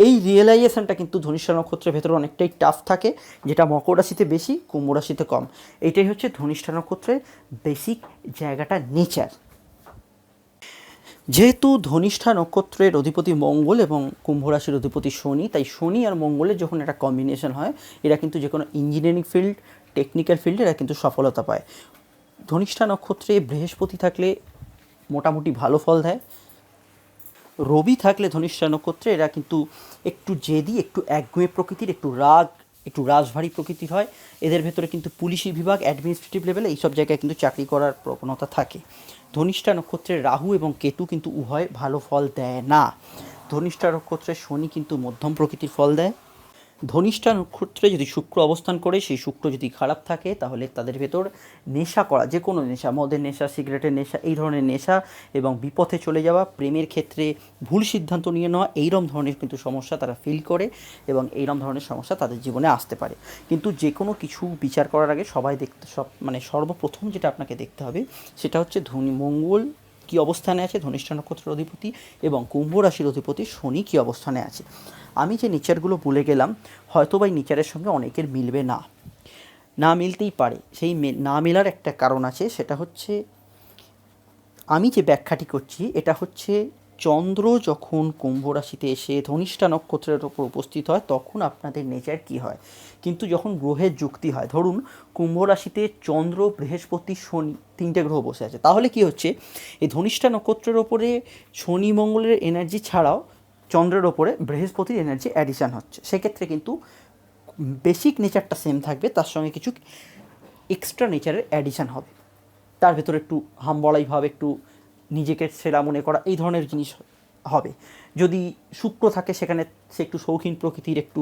এই রিয়েলাইজেশনটা কিন্তু ধনিষ্ঠা নক্ষত্রের ভেতরে অনেকটাই টাফ থাকে, যেটা মকর রাশিতে বেশি, কুম্ভ রাশিতে কম। এইটাই হচ্ছে ধনিষ্ঠা নক্ষত্রের বেসিক জায়গাটা, নেচার। যেহেতু ধনিষ্ঠা নক্ষত্রের অধিপতি মঙ্গল এবং কুম্ভ রাশির অধিপতি শনি, তাই শনি আর মঙ্গলের যখন একটা কম্বিনেশন হয়, এরা কিন্তু যে কোনো ইঞ্জিনিয়ারিং ফিল্ড, টেকনিক্যাল ফিল্ডে এরা কিন্তু সফলতা পায়। ধনিষ্ঠা নক্ষত্রে বৃহস্পতি থাকলে মোটামুটি ভালো ফল দেয়। রবি থাকলে ধনিষ্ঠা নক্ষত্রে এরা কিন্তু একটু জেদি, একটু একগুঁয়ে প্রকৃতির, একটু রাগ, একটু রাজভারী প্রকৃতির হয়। এদের ভেতরে কিন্তু পুলিশি বিভাগ, অ্যাডমিনিস্ট্রেটিভ লেভেলে এইসব জায়গায় কিন্তু চাকরি করার প্রবণতা থাকে। ধনিষ্ঠা নক্ষত্রের রাহু এবং কেতু কিন্তু উভয় ভালো ফল দেয় না। ধনিষ্ঠা নক্ষত্রের শনি কিন্তু মধ্যম প্রকৃতির ফল দেয়। ধনিষ্ঠা নক্ষত্রে যদি শুক্র অবস্থান করে, সেই শুক্র যদি খারাপ থাকে, তাহলে তাদের ভেতর নেশা করা, যে কোনো নেশা, মদের নেশা, সিগারেটের নেশা, এই ধরনের নেশা এবং বিপথে চলে যাওয়া, প্রেমের ক্ষেত্রে ভুল সিদ্ধান্ত নিয়ে নেওয়া, এইরকম ধরনের কিন্তু সমস্যা তারা ফিল করে এবং এইরকম ধরনের সমস্যা তাদের জীবনে আসতে পারে। কিন্তু যে কোনো কিছু বিচার করার আগে সর্বপ্রথম যেটা আপনাকে দেখতে হবে, সেটা হচ্ছে মঙ্গল কী অবস্থানে আছে, ধনিষ্ঠা নক্ষত্রের অধিপতি, এবং কুম্ভ রাশির অধিপতি শনি কী অবস্থানে আছে। আমি যে নেচারগুলো বলে গেলাম, হয়তো বা এই নেচারের সঙ্গে অনেকের মিলবে না, না মিলতেই পারে। সেই না মেলার একটা কারণ আছে, সেটা হচ্ছে আমি যে ব্যাখ্যাটি করছি, এটা হচ্ছে চন্দ্র যখন কুম্ভ রাশিতে এসে ধনিষ্ঠা নক্ষত্রের ওপর উপস্থিত হয় তখন আপনাদের নেচার কী হয়, কিন্তু যখন গ্রহের যুক্তি হয়, ধরুন কুম্ভ রাশিতে চন্দ্র, বৃহস্পতি, শনি তিনটে গ্রহ বসে আছে, তাহলে কি হচ্ছে, এই ধনিষ্ঠা নক্ষত্রের ওপরে শনি মঙ্গলের এনার্জি ছাড়াও চন্দ্রের ওপরে বৃহস্পতির এনার্জি অ্যাডিশান হচ্ছে। সেক্ষেত্রে কিন্তু বেসিক নেচারটা সেম থাকবে, তার সঙ্গে কিছু এক্সট্রা নেচারের অ্যাডিশান হবে। তার ভেতরে একটু হামবড়াই ভাব, একটু নিজেকে সেরা মনে করা, এই ধরনের জিনিস হবে। যদি শুক্র থাকে সেখানে সে একটু শৌখিন প্রকৃতির, একটু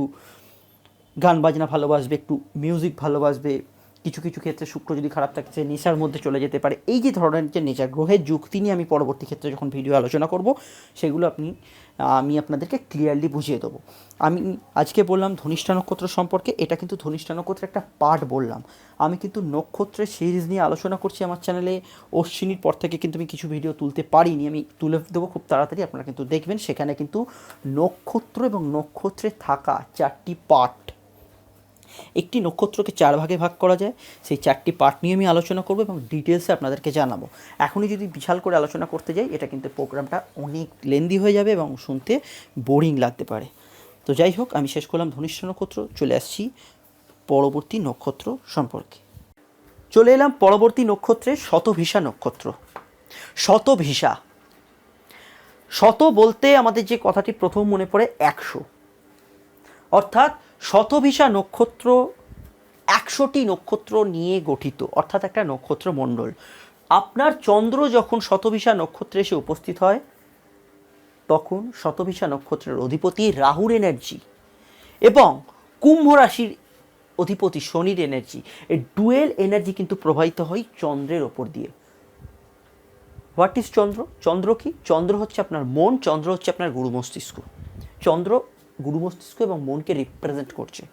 গান বাজনা ভালোবাসবে, একটু মিউজিক ভালোবাসবে। কিছু কিছু ক্ষেত্রে শুক্র যদি খারাপ থাকে সে নেশার মধ্যে চলে যেতে পারে। এই যে ধরনের যে নেচার, গ্রহের যুক্তি নিয়ে আমি পরবর্তী ক্ষেত্রে যখন ভিডিও আলোচনা করব সেগুলো আমি আপনাদেরকে ক্লিয়ারলি বুঝিয়ে দেবো। আমি আজকে বললাম ধনিষ্ঠা নক্ষত্র সম্পর্কে, এটা কিন্তু ধনিষ্ঠা নক্ষত্রের একটা পার্ট বললাম। আমি কিন্তু নক্ষত্রের সিরিজ নিয়ে আলোচনা করছি আমার চ্যানেলে। অশ্বিনীর পর থেকে কিন্তু আমি কিছু ভিডিও তুলতে পারিনি, আমি তুলে দেবো খুব তাড়াতাড়ি, আপনারা কিন্তু দেখবেন। সেখানে কিন্তু নক্ষত্র এবং নক্ষত্রে থাকা 4টি পার্ট, একটি নক্ষত্রকে 4 ভাগে ভাগ করা যায়, সেই 4টি পার্ট নিয়ে আমি আলোচনা করব এবং ডিটেলসে আপনাদেরকে জানাবো। এখনই যদি বিশাল করে আলোচনা করতে যাই এটা কিন্তু প্রোগ্রামটা অনেক লেন্দি হয়ে যাবে এবং শুনতে বোরিং লাগতে পারে। তো যাই হোক, আমি শেষ করলাম ধনিষ্ঠা নক্ষত্র, চলে আসছি পরবর্তী নক্ষত্র সম্পর্কে। চলে এলাম পরবর্তী নক্ষত্রে শতভিষা নক্ষত্র। শতভিষা, শত বলতে আমাদের যে কথাটি প্রথম মনে পড়ে 100, অর্থাৎ শতভিষা নক্ষত্র 100টি নক্ষত্র নিয়ে গঠিত, অর্থাৎ একটা নক্ষত্র মণ্ডল। আপনার চন্দ্র যখন শতভিষা নক্ষত্রে এসে উপস্থিত হয় তখন শতভিষা নক্ষত্রের অধিপতি রাহুর এনার্জি এবং কুম্ভ রাশির অধিপতি শনির এনার্জি, এই ডুয়েল এনার্জি কিন্তু প্রবাহিত হয় চন্দ্রের ওপর দিয়ে। হোয়াট ইজ চন্দ্র? চন্দ্র কি? চন্দ্র হচ্ছে আপনার মন, চন্দ্র হচ্ছে আপনার গুরু মস্তিষ্ক। চন্দ্র গুরু মস্তিষ্ক এবং মনকে রিপ্রেজেন্ট করছে।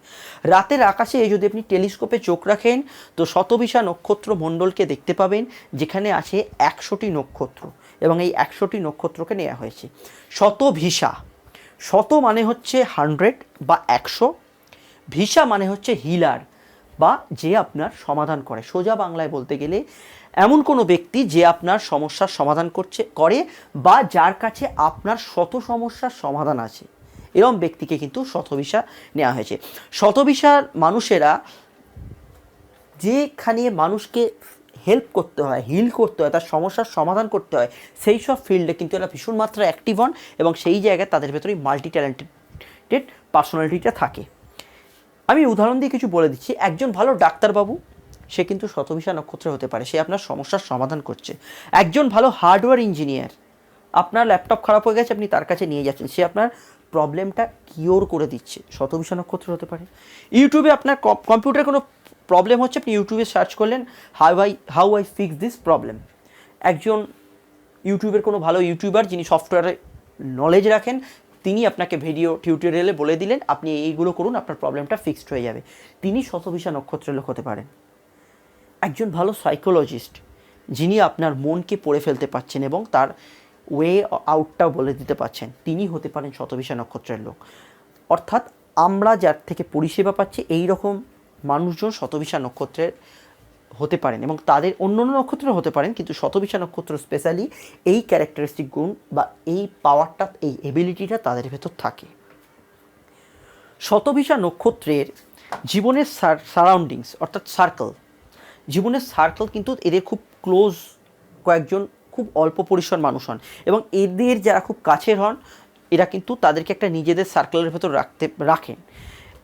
রাতের আকাশে যদি আপনি টেলিস্কোপে চোখ রাখেন তো শতভিষা নক্ষত্র মণ্ডলকে দেখতে পাবেন, যেখানে আছে 100টি নক্ষত্র এবং এই 100টি নক্ষত্রকে নেওয়া হয়েছে। শতভিষা, শত মানে হচ্ছে 100 বা 100, ভিষা মানে হচ্ছে হিলার বা যে আপনার সমাধান করে। সোজা বাংলায় বলতে গেলে এমন কোনো ব্যক্তি যে আপনার সমস্যার সমাধান করে বা যার কাছে আপনার শত সমস্যার সমাধান আছে, এরকম ব্যক্তিকে কিন্তু শতভিষা নেওয়া হয়েছে। শতভিষার মানুষেরা যেখানে মানুষকে হেল্প করতে হয়, হিল করতে হয়, তার সমস্যার সমাধান করতে হয়, সেই সব ফিল্ডে কিন্তু এরা ভীষণ মাত্রায় অ্যাক্টিভ হন এবং সেই জায়গায় তাদের ভেতরেই মাল্টি ট্যালেন্টেড পার্সোনালিটিটা থাকে। আমি উদাহরণ দিয়ে কিছু বলে দিচ্ছি। একজন ভালো ডাক্তারবাবু সে কিন্তু শতভিষা নক্ষত্র হতে পারে, সে আপনার সমস্যার সমাধান করছে। একজন ভালো হার্ডওয়্যার ইঞ্জিনিয়ার, আপনার ল্যাপটপ খারাপ হয়ে গেছে, আপনি তার কাছে নিয়ে যাচ্ছেন, সে আপনার প্রবলেমটা কিওর করে দিচ্ছে, শতভিষা নক্ষত্র হতে পারে। ইউটিউবে আপনার কম্পিউটারে কোনো প্রবলেম হচ্ছে, আপনি ইউটিউবে সার্চ করলেন how I fix this problem. একজন ইউটিউবের কোনো ভালো ইউটিউবার যিনি সফটওয়্যারে নলেজ রাখেন, তিনি আপনাকে ভিডিও টিউটোরিয়ালে বলে দিলেন আপনি এইগুলো করুন, আপনার প্রবলেমটা ফিক্সড হয়ে যাবে, তিনি শতভিষা নক্ষত্রের লোক হতে পারেন। একজন ভালো সাইকোলজিস্ট যিনি আপনার মনকে পড়ে ফেলতে পারছেন এবং তার ওয়ে আউটটাও বলে দিতে পারছেন, তিনি হতে পারেন শতভিষা নক্ষত্রের লোক। অর্থাৎ আমরা যার থেকে পরিষেবা পাচ্ছি এই রকম মানুষজন শতভিষা নক্ষত্রের হতে পারেন এবং তাদের অন্য অন্য নক্ষত্র হতে পারেন, কিন্তু শতভিষা নক্ষত্র স্পেশালি এই ক্যারেক্টারিস্টিক গুণ বা এই পাওয়ারটা, এই এবিলিটিটা তাদের ভেতর থাকে। শতভিষা নক্ষত্রের জীবনের সারাউন্ডিংস অর্থাৎ সার্কেল, জীবনের সার্কেল কিন্তু এদের খুব ক্লোজ, কয়েকজন খুব অল্প পরিসর মানুষ হন এবং এদের যারা খুব কাছের হন এরা কিন্তু তাদেরকে একটা নিজেদের সার্কেলের ভেতর রাখেন।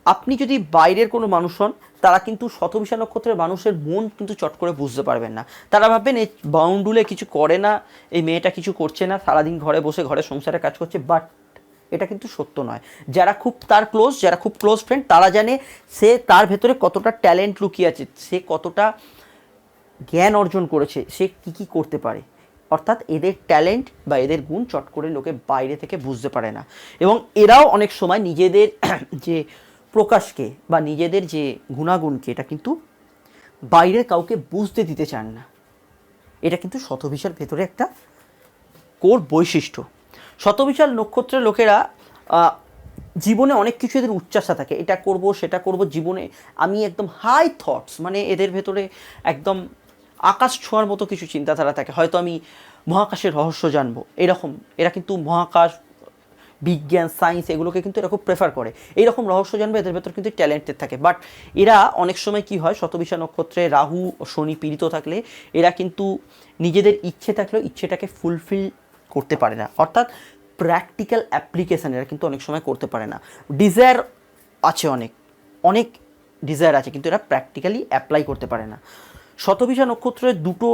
আপনি যদি বাইরের কোনো মানুষ হন, তারা কিন্তু শতভিষা নক্ষত্রের মানুষের মন কিন্তু চট করে বুঝতে পারবেন না। তারা ভাববেন এই বাউন্ডুলে কিছু করে না, এই মেয়েটা কিছু করছে না, সারাদিন ঘরে বসে ঘরে সংসারে কাজ করছে, বাট এটা কিন্তু সত্য নয়। যারা খুব তার ক্লোজ, যারা খুব ক্লোজ ফ্রেন্ড, তারা জানে সে তার ভেতরে কতটা ট্যালেন্ট লুকিয়ে আছে, সে কতটা জ্ঞান অর্জন করেছে, সে কী কী করতে পারে। অর্থাৎ এদের ট্যালেন্ট বা এদের গুণ চট করে লোকে বাইরে থেকে বুঝতে পারে না এবং এরাও অনেক সময় নিজেদের যে প্রকাশকে বা নিজেদের যে গুণাগুণকে এটা কিন্তু বাইরের কাউকে বুঝতে দিতে চান না। এটা কিন্তু শতভিষার ভেতরে একটা কোর বৈশিষ্ট্য। শতভিষার নক্ষত্রের লোকেরা জীবনে অনেক কিছু এদের উচ্চাসা থাকে, এটা করব সেটা করব, জীবনে আমি একদম হাই থটস, মানে এদের ভেতরে একদম আকাশ ছোঁয়ার মতো কিছু চিন্তাধারা থাকে। হয়তো আমি মহাকাশের রহস্য জানবো, এরকম এরা কিন্তু মহাকাশ বিজ্ঞান সায়েন্স এগুলোকে কিন্তু এরা খুব প্রেফার করে, এইরকম রহস্য জানবে, এদের ভেতর কিন্তু ট্যালেন্টেড থাকে। বাট এরা অনেক সময় কি হয়, শতবিশা নক্ষত্রে রাহু শনি পীড়িত থাকলে এরা কিন্তু নিজেদের ইচ্ছে থাকলেও ইচ্ছেটাকে ফুলফিল করতে পারে না, অর্থাৎ প্র্যাকটিক্যাল অ্যাপ্লিকেশান এরা কিন্তু অনেক সময় করতে পারে না। ডিজায়ার আছে, অনেক অনেক ডিজায়ার আছে, কিন্তু এরা প্র্যাকটিক্যালি অ্যাপ্লাই করতে পারে না। শতবিশা নক্ষত্রের দুটো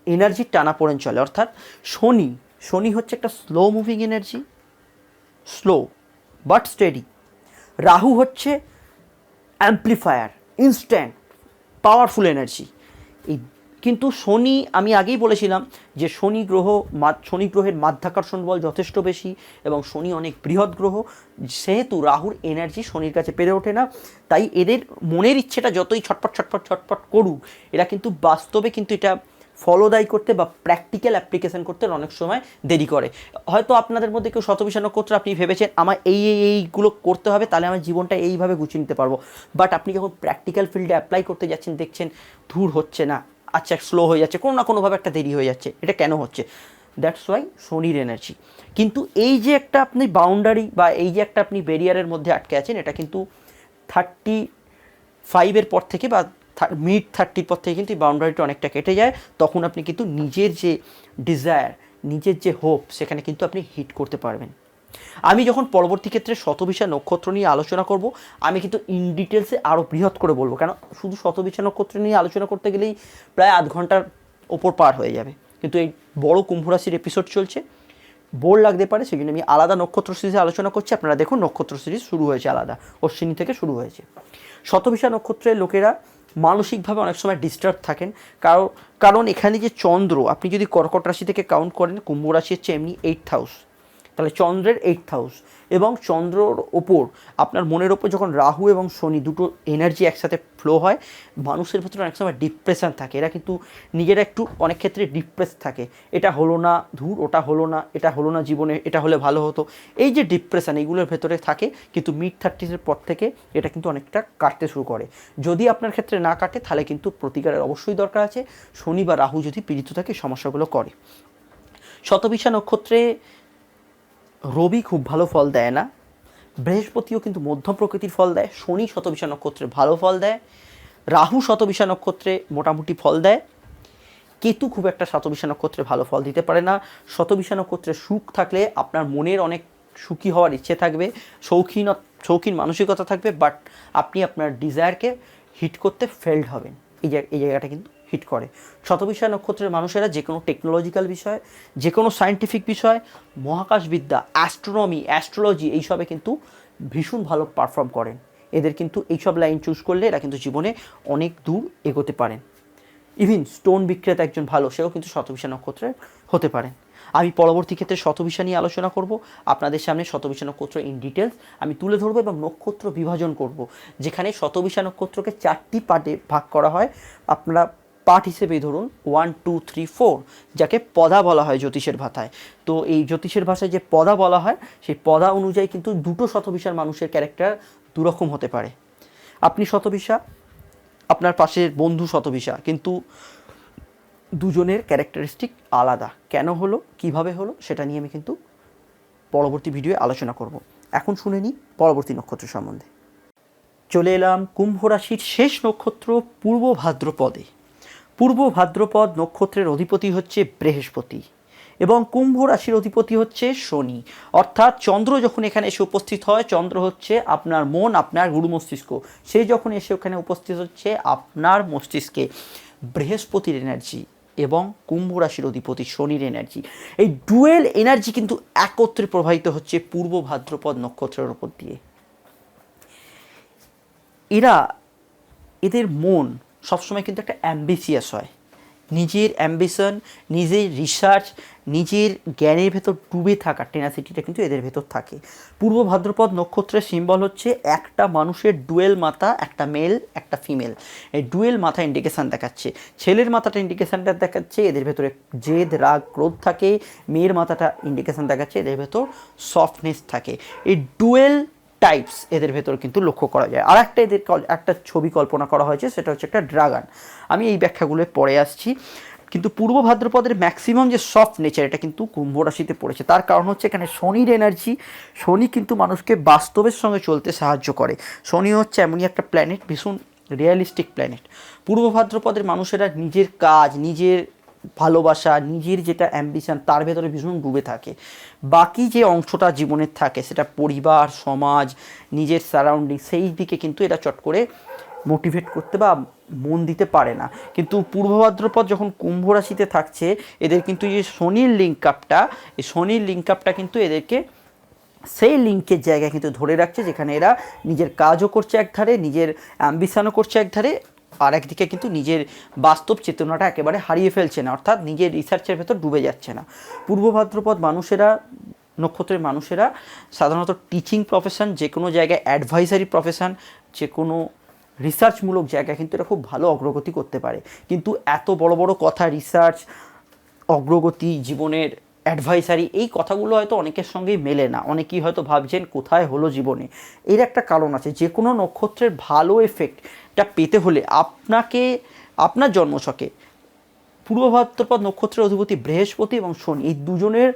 এনার্জির টানাপোড়েন চলে, অর্থাৎ শনি হচ্ছে একটা slow moving energy, slow but steady. Rahu হচ্ছে অ্যাম্প্লিফায়ার, ইনস্ট্যান্ট পাওয়ারফুল এনার্জি। এই কিন্তু শনি, আমি আগেই বলেছিলাম যে শনি গ্রহের মাধ্যাকর্ষণ বল যথেষ্ট বেশি এবং শনি অনেক বৃহৎ গ্রহ, সেহেতু রাহুর এনার্জি শনির কাছে পেরে ওঠে না। তাই এদের মনের ইচ্ছেটা যতই ছটপট করুক, এরা কিন্তু বাস্তবে কিন্তু এটা ফলোদায়ী করতে বা প্র্যাকটিক্যাল অ্যাপ্লিকেশন করতে অনেক সময় দেরি করে। হয়তো আপনাদের মধ্যে কেউ শতবিশা নক্ষত্র, আপনি ভেবেছেন আমার এইগুলো করতে হবে, তাহলে আমার জীবনটা এইভাবে গুছিয়ে নিতে পারবো, বাট আপনি যখন প্র্যাকটিক্যাল ফিল্ডে অ্যাপ্লাই করতে যাচ্ছেন দেখছেন ধূর হচ্ছে না, আচ্ছা স্লো হয়ে যাচ্ছে, কোনো না কোনোভাবে একটা দেরি হয়ে যাচ্ছে, এটা কেন হচ্ছে? দ্যাটস ওয়াই শনির এনার্জি। কিন্তু এই যে একটা আপনি বাউন্ডারি বা এই যে একটা আপনি ব্যারিয়ারের মধ্যে আটকে আছেন, এটা কিন্তু 35-এর পর থেকে বা মিড 30-র পর থেকে কিন্তু বাউন্ডারিটা অনেকটা কেটে যায়। তখন আপনি কিন্তু নিজের যে ডিজায়ার, নিজের যে হোপ, সেখানে কিন্তু আপনি হিট করতে পারবেন। আমি যখন পরবর্তী ক্ষেত্রে শতবিশা নক্ষত্র নিয়ে আলোচনা করব, আমি কিন্তু ইন ডিটেলসে আরও বৃহৎ করে বলবো, কেন শুধু শতবিশা নক্ষত্র নিয়ে আলোচনা করতে গেলেই প্রায় আধ ঘন্টার ওপর পার হয়ে যাবে। কিন্তু এই বড় কুম্ভ রাশির এপিসোড চলছে, বোর লাগতে পারে, সেই জন্য আমি আলাদা নক্ষত্র সিরিজে আলোচনা করছি। আপনারা দেখুন, নক্ষত্র সিরিজ শুরু হয়েছে আলাদা, অশ্বিনী থেকে শুরু হয়েছে। শতবিশা নক্ষত্রের লোকেরা মানসিকভাবে অনেক সময় ডিস্টার্ব থাকেন, কারণ এখানে যে চন্দ্র, আপনি যদি কর্কট রাশি থেকে কাউন্ট করেন, কুম্ভ রাশি হচ্ছে এমনি 8th হাউস, তাহলে চন্দ্রের 8th হাউস, এবং চন্দ্রর ওপর আপনার মনের ওপর যখন রাহু এবং শনি দুটো এনার্জি একসাথে ফ্লো হয়, মানুষের ভেতরে অনেক সময় ডিপ্রেশন থাকে। এরা কিন্তু নিজেরা একটু অনেক ক্ষেত্রে ডিপ্রেস থাকে, এটা হলো না, ধূর ওটা হলো না, এটা হলো না জীবনে, এটা হলে ভালো হতো, এই যে ডিপ্রেশন এইগুলোর ভেতরে থাকে। কিন্তু মিড 30-এর পর থেকে এটা কিন্তু অনেকটা কাটতে শুরু করে। যদি আপনার ক্ষেত্রে না কাটে, তাহলে কিন্তু প্রতিকারের অবশ্যই দরকার আছে। শনি বা রাহু যদি পীড়িত থাকে, সমস্যাগুলো করে। শতবিশা নক্ষত্রে রবি খুব ভালো ফল দেয় না, বৃহস্পতিও কিন্তু মধ্যম প্রকৃতির ফল দেয়, শনি শতবিশা নক্ষত্রে ভালো ফল দেয়, রাহু শতবিশা নক্ষত্রে মোটামুটি ফল দেয়, কেতু খুব একটা শতবিশা নক্ষত্রে ভালো ফল দিতে পারে না। শতবিশা নক্ষত্রে সুখ থাকলে আপনার মনের অনেক সুখী হওয়ার ইচ্ছে থাকবে, শৌখিন মানসিকতা থাকবে, বাট আপনি আপনার ডিজায়ারকে হিট করতে ফেলড হবেন, এই জায়গাটা কিন্তু হিট করে। শতবিশা নক্ষত্রের মানুষেরা যে কোনো টেকনোলজিক্যাল বিষয়, যে কোনো সায়েন্টিফিক বিষয়, মহাকাশবিদ্যা, অ্যাস্ট্রোনমি, অ্যাস্ট্রোলজি, এইসবে কিন্তু ভীষণ ভালো পারফর্ম করেন। এদের কিন্তু এইসব লাইন চুজ করলে এরা কিন্তু জীবনে অনেক দূর এগোতে পারেন। ইভিন স্টোন বিক্রেতা একজন ভালো, সেও কিন্তু শতবিশা নক্ষত্রের হতে পারেন। আমি পরবর্তী ক্ষেত্রে শতবিশা নিয়ে আলোচনা করব, আপনাদের সামনে শতবিশা নক্ষত্র ইন ডিটেলস আমি তুলে ধরবো এবং নক্ষত্র বিভাজন করব, যেখানে শতবিশা নক্ষত্রকে 4টি পার্টে ভাগ করা হয়। আপনারা পার্ট হিসেবেই ধরুন 1, 2, 3, 4, যাকে পদা বলা হয় জ্যোতিষের ভাষায়। তো এই জ্যোতিষের ভাষায় যে পদা বলা হয়, সেই পদা অনুযায়ী কিন্তু দুটো শতবিশার মানুষের ক্যারেক্টার দুরকম হতে পারে। আপনি শতবিশা, আপনার পাশের বন্ধু শতবিশা, কিন্তু দুজনের ক্যারেক্টারিস্টিক আলাদা। কেন হলো, কিভাবে হলো, সেটা নিয়ে আমি কিন্তু পরবর্তী ভিডিওয়ে আলোচনা করব। এখন শুনে নিই পরবর্তী নক্ষত্র সম্বন্ধে। চলে এলাম কুম্ভ রাশির শেষ নক্ষত্র পূর্ব ভাদ্রপদে। পূর্ব ভাদ্রপদ নক্ষত্রের অধিপতি হচ্ছে বৃহস্পতি এবং কুম্ভ রাশির অধিপতি হচ্ছে শনি। অর্থাৎ চন্দ্র যখন এখানে এসে উপস্থিত হয়, চন্দ্র হচ্ছে আপনার মন, আপনার গুরু মস্তিষ্ক, সে যখন এসে ওখানে উপস্থিত হচ্ছে আপনার মস্তিষ্কে, বৃহস্পতির এনার্জি এবং কুম্ভ রাশির অধিপতি শনির এনার্জি, এই ডুয়েল এনার্জি কিন্তু একত্রে প্রবাহিত হচ্ছে পূর্ব ভাদ্রপদ নক্ষত্রের ওপর দিয়ে। এদের মন সবসময় কিন্তু একটা অ্যাম্বিশিয়াস হয়, নিজের অ্যাম্বিশন, নিজের রিসার্চ, নিজের জ্ঞানের ভেতর ডুবে থাকা টেনাসিটিটা কিন্তু এদের ভেতর থাকে। পূর্ব ভাদ্রপদ নক্ষত্রের সিম্বল হচ্ছে একটা মানুষের ডুয়েল মাথা, একটা মেল একটা ফিমেল। এই ডুয়েল মাথা ইন্ডিকেশান দেখাচ্ছে, ছেলের মাথাটা ইন্ডিকেশানটা দেখাচ্ছে এদের ভেতরে জেদ রাগ ক্রোধ থাকে, মেয়ের মাথাটা ইন্ডিকেশান দেখাচ্ছে এদের ভেতর সফটনেস থাকে। এই ডুয়েল টাইপস এদের ভেতর কিন্তু লক্ষ্য করা যায়। আর একটা ছবি কল্পনা করা হয়েছে, সেটা হচ্ছে একটা ড্রাগন। আমি এই ব্যাখ্যাগুলো পরে আসছি। কিন্তু পূর্ব ভাদ্রপদের ম্যাক্সিমাম যে সফট নেচার এটা কিন্তু কুম্ভ রাশিতে পড়েছে। তার কারণ হচ্ছে এখানে শনির এনার্জি। শনি কিন্তু মানুষকে বাস্তবের সঙ্গে চলতে সাহায্য করে। শনি হচ্ছে এমনই একটা প্ল্যানেট, ভীষণ রিয়ালিস্টিক প্ল্যানেট। পূর্ব ভাদ্রপদের মানুষেরা নিজের কাজ, নিজের ভালোবাসা, নিজের যেটা অ্যাম্বিশন তার ভেতরে ভীষণ ডুবে থাকে। বাকি যে অংশটা জীবনের থাকে সেটা পরিবার, সমাজ, নিজের সারাউন্ডিং, সেই দিকে কিন্তু এরা চট করে মোটিভেট করতে বা মন দিতে পারে না। কিন্তু পূর্ব ভাদ্রপদ যখন কুম্ভ রাশিতে থাকছে, এদের কিন্তু এই শনির লিঙ্ক আপটা, এই শনির লিঙ্ক আপটা কিন্তু এদেরকে সেই লিঙ্কের জায়গায় কিন্তু ধরে রাখছে, যেখানে এরা নিজের কাজও করছে একধারে, নিজের অ্যাম্বিশনও করছে একধারে, আর একদিকে কিন্তু নিজের বাস্তব চেতনাটা একেবারে হারিয়ে ফেলছে না, অর্থাৎ নিজের রিসার্চের ভেতর ডুবে যাচ্ছে না। পূর্ব ভাদ্রপদ মানুষেরা, নক্ষত্রের মানুষেরা সাধারণত টিচিং প্রফেশন, যে কোনো জায়গায় অ্যাডভাইজারি প্রফেশন, যে কোনো রিসার্চমূলক জায়গায় কিন্তু এটা খুব ভালো অগ্রগতি করতে পারে। কিন্তু এত বড় বড় কথা, রিসার্চ, অগ্রগতি, জীবনের অ্যাডভাইসারি, এই কথাগুলো হয়তো অনেকের সঙ্গেই মেলে না। অনেকেই হয়তো ভাবছেন কোথায় হলো জীবনে। এর একটা কারণ আছে, যে কোনো নক্ষত্রের ভালো এফেক্টটা পেতে হলে আপনাকে আপনার জন্মছকে পূর্ব ভাদ্রপদ নক্ষত্রের অধিপতি বৃহস্পতি এবং শনি, এই দুজনের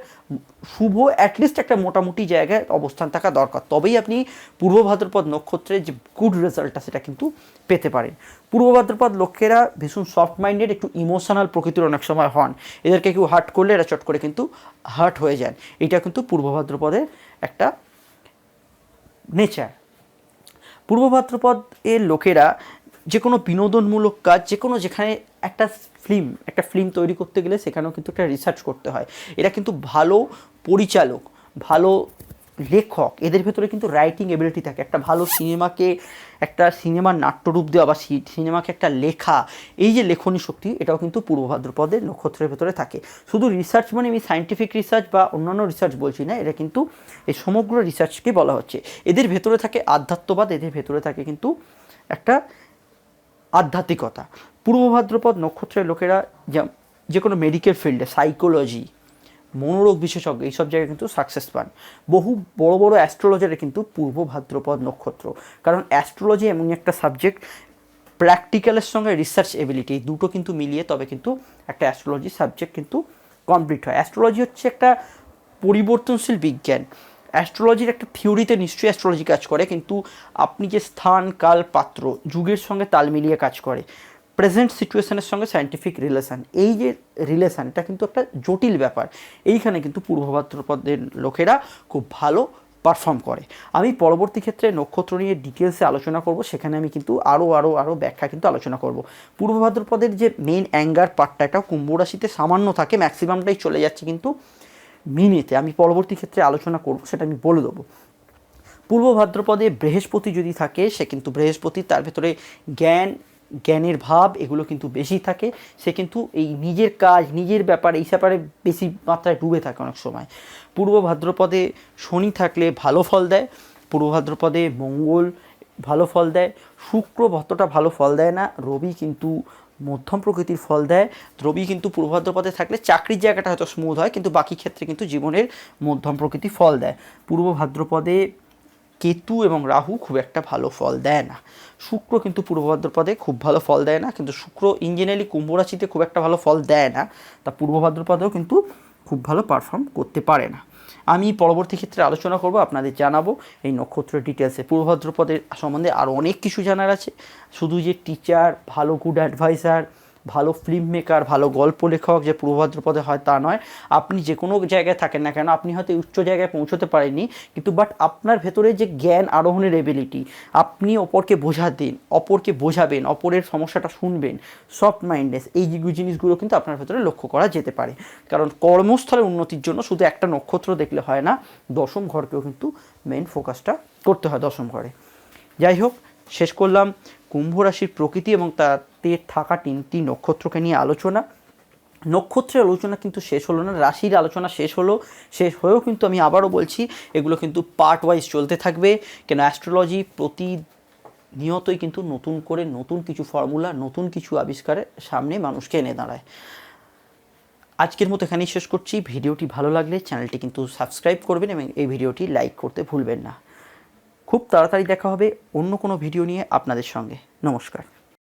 শুভ অ্যাটলিস্ট একটা মোটামুটি জায়গায় অবস্থান থাকা দরকার, তবেই আপনি পূর্ব ভাদ্রপদ নক্ষত্রের যে গুড রেজাল্টটা সেটা কিন্তু পেতে পারেন। পূর্ব ভাদ্রপদ লোকেরা ভীষণ সফট মাইন্ডেড, একটু ইমোশনাল প্রকৃতির অনেক সময় হন। এদেরকে কেউ হার্ট করলে এরা চট করে কিন্তু হার্ট হয়ে যান। এটা কিন্তু পূর্ব ভাদ্রপদের একটা নেচার। পূর্ব ভাদ্রপদ এর লোকেরা যে কোনো বিনোদনমূলক কাজ, যে কোনো, যেখানে একটা ফিল্ম তৈরি করতে গেলে সেখানেও কিন্তু একটা রিসার্চ করতে হয়। এরা কিন্তু ভালো পরিচালক, ভালো লেখক, এদের ভেতরে কিন্তু রাইটিং এবিলিটি থাকে। একটা ভালো সিনেমাকে একটা সিনেমার নাট্যরূপ দেওয়া বা সিনেমাকে একটা লেখা, এই যে লেখনী শক্তি, এটাও কিন্তু পূর্ব ভাদ্রপদের নক্ষত্রের ভেতরে থাকে। শুধু রিসার্চ মানে আমি সায়েন্টিফিক রিসার্চ বা অন্যান্য রিসার্চ বলছি না, এটা কিন্তু এই সমগ্র রিসার্চকে বলা হচ্ছে। এদের ভেতরে থাকে আধ্যাত্মবাদ, এদের ভেতরে থাকে কিন্তু একটা আধ্যাত্মিকতা। পূর্ব ভাদ্রপদ নক্ষত্রের লোকেরা যে কোনো মেডিকেল ফিল্ডে, সাইকোলজি, মনোরোগ বিশেষজ্ঞ, এইসব জায়গায় কিন্তু সাকসেস পান। বহু বড় বড় অ্যাস্ট্রোলজারে কিন্তু পূর্ব ভাদ্রপদ নক্ষত্র, কারণ অ্যাস্ট্রোলজি এমন একটা সাবজেক্ট, প্র্যাকটিক্যালের সঙ্গে রিসার্চ এবিলিটি দুটো কিন্তু মিলিয়ে তবে কিন্তু একটা অ্যাস্ট্রোলজি সাবজেক্ট কিন্তু কমপ্লিট হয়। অ্যাস্ট্রোলজি হচ্ছে একটা পরিবর্তনশীল বিজ্ঞান। অ্যাস্ট্রোলজির একটা থিওরিতে নিশ্চয়ই অ্যাস্ট্রোলজি কাজ করে, কিন্তু আপনি যে স্থান, কাল, পাত্র, যুগের সঙ্গে তাল মিলিয়ে কাজ করে। প্রেজেন্ট সিচুয়েশনের সঙ্গে সায়েন্টিফিক রিলেশান, এই যে রিলেশান, এটা কিন্তু একটা জটিল ব্যাপার। এইখানে কিন্তু পূর্ব ভাদ্রপদের লোকেরা খুব ভালো পারফর্ম করে। আমি পরবর্তী ক্ষেত্রে নক্ষত্র নিয়ে ডিটেলসে আলোচনা করব, সেখানে আমি কিন্তু আরও ব্যাখ্যা কিন্তু আলোচনা করব। পূর্ব ভাদ্রপদের যে মেন অ্যাঙ্গার পার্টটা, এটা কুম্ভ রাশিতে সামান্য থাকে, ম্যাক্সিমামটাই চলে যাচ্ছে কিন্তু মিনেতে। আমি পরবর্তী ক্ষেত্রে আলোচনা করব, সেটা আমি বলে দেবো। পূর্ব ভাদ্রপদে বৃহস্পতি যদি থাকে, সে কিন্তু বৃহস্পতি, তার ভেতরে জ্ঞানের ভাব এগুলো কিন্তু বেশি থাকে। সে কিন্তু এই নিজের কাজ, নিজের ব্যাপার, এই ব্যাপারে বেশি মাত্রায় ডুবে থাকে অনেক সময়। পূর্ব ভাদ্রপদে শনি থাকলে ভালো ফল দেয়, পূর্ব ভাদ্রপদে মঙ্গল ভালো ফল দেয়, শুক্র অতটা ভালো ফল দেয় না, রবি কিন্তু মধ্যম প্রকৃতির ফল দেয়। রবি কিন্তু পূর্ব ভাদ্রপদে থাকলে চাকরির জায়গাটা হয়তো স্মুথ হয়, কিন্তু বাকি ক্ষেত্রে কিন্তু জীবনের মধ্যম প্রকৃতির ফল দেয়। পূর্ব ভাদ্রপদে কেতু এবং রাহু খুব একটা ভালো ফল দেয় না। শুক্র কিন্তু পূর্ব ভাদ্রপদে খুব ভালো ফল দেয় না, কিন্তু শুক্র ইঞ্জিনিয়ারলি কুম্ভ রাশিতে খুব একটা ভালো ফল দেয় না, তা পূর্ব ভাদ্রপদেও কিন্তু খুব ভালো পারফর্ম করতে পারে না। আমি পরবর্তী ক্ষেত্রে আলোচনা করব, আপনাদের জানাবো এই নক্ষত্রের ডিটেলসে। পূর্ব ভাদ্রপদের সম্বন্ধে আরও অনেক কিছু জানার আছে। শুধু যে টিচার, ভালো গুড অ্যাডভাইসার, ভালো ফিল্ম মেকার, ভালো গল্প লেখক যে পূর্ব ভাদ্রপদে হয় তা নয়। আপনি যে কোনো জায়গায় থাকেন না কেন, আপনি হয়তো উচ্চ জায়গায় পৌঁছতে পারেননি, কিন্তু বাট আপনার ভেতরে যে জ্ঞান আরোহণের এবিলিটি, আপনি অপরকে অপরকে বোঝাবেন, অপরের সমস্যাটা শুনবেন, সফট মাইন্ডনেস, এই জিনিসগুলো কিন্তু আপনার ভেতরে লক্ষ্য করা যেতে পারে। কারণ কর্মস্থলের উন্নতির জন্য শুধু একটা নক্ষত্র দেখলে হয় না, দশম ঘরকেও কিন্তু মেন ফোকাসটা করতে হয় দশম ঘরে। যাই হোক, শেষ করলাম কুম্ভ রাশির প্রকৃতি এবং তাতে থাকা তিনটি নক্ষত্রকে নিয়ে আলোচনা। নক্ষত্রের আলোচনা কিন্তু শেষ হলো না, রাশির আলোচনা শেষ হয়েও কিন্তু আমি আবারও বলছি, এগুলো কিন্তু পার্ট ওয়াইজ চলতে থাকবে। কেন অ্যাস্ট্রোলজি প্রতিনিয়তই কিন্তু নতুন করে নতুন কিছু ফর্মুলা, নতুন কিছু আবিষ্কারের সামনে মানুষকে এনে দাঁড়ায়। আজকের মতো এখানেই শেষ করছি। ভিডিওটি ভালো লাগলে চ্যানেলটি কিন্তু সাবস্ক্রাইব করবেন এবং এই ভিডিওটি লাইক করতে ভুলবেন না। খুব তাড়াতাড়ি দেখা হবে অন্য কোনো ভিডিও নিয়ে আপনাদের সঙ্গে। নমস্কার।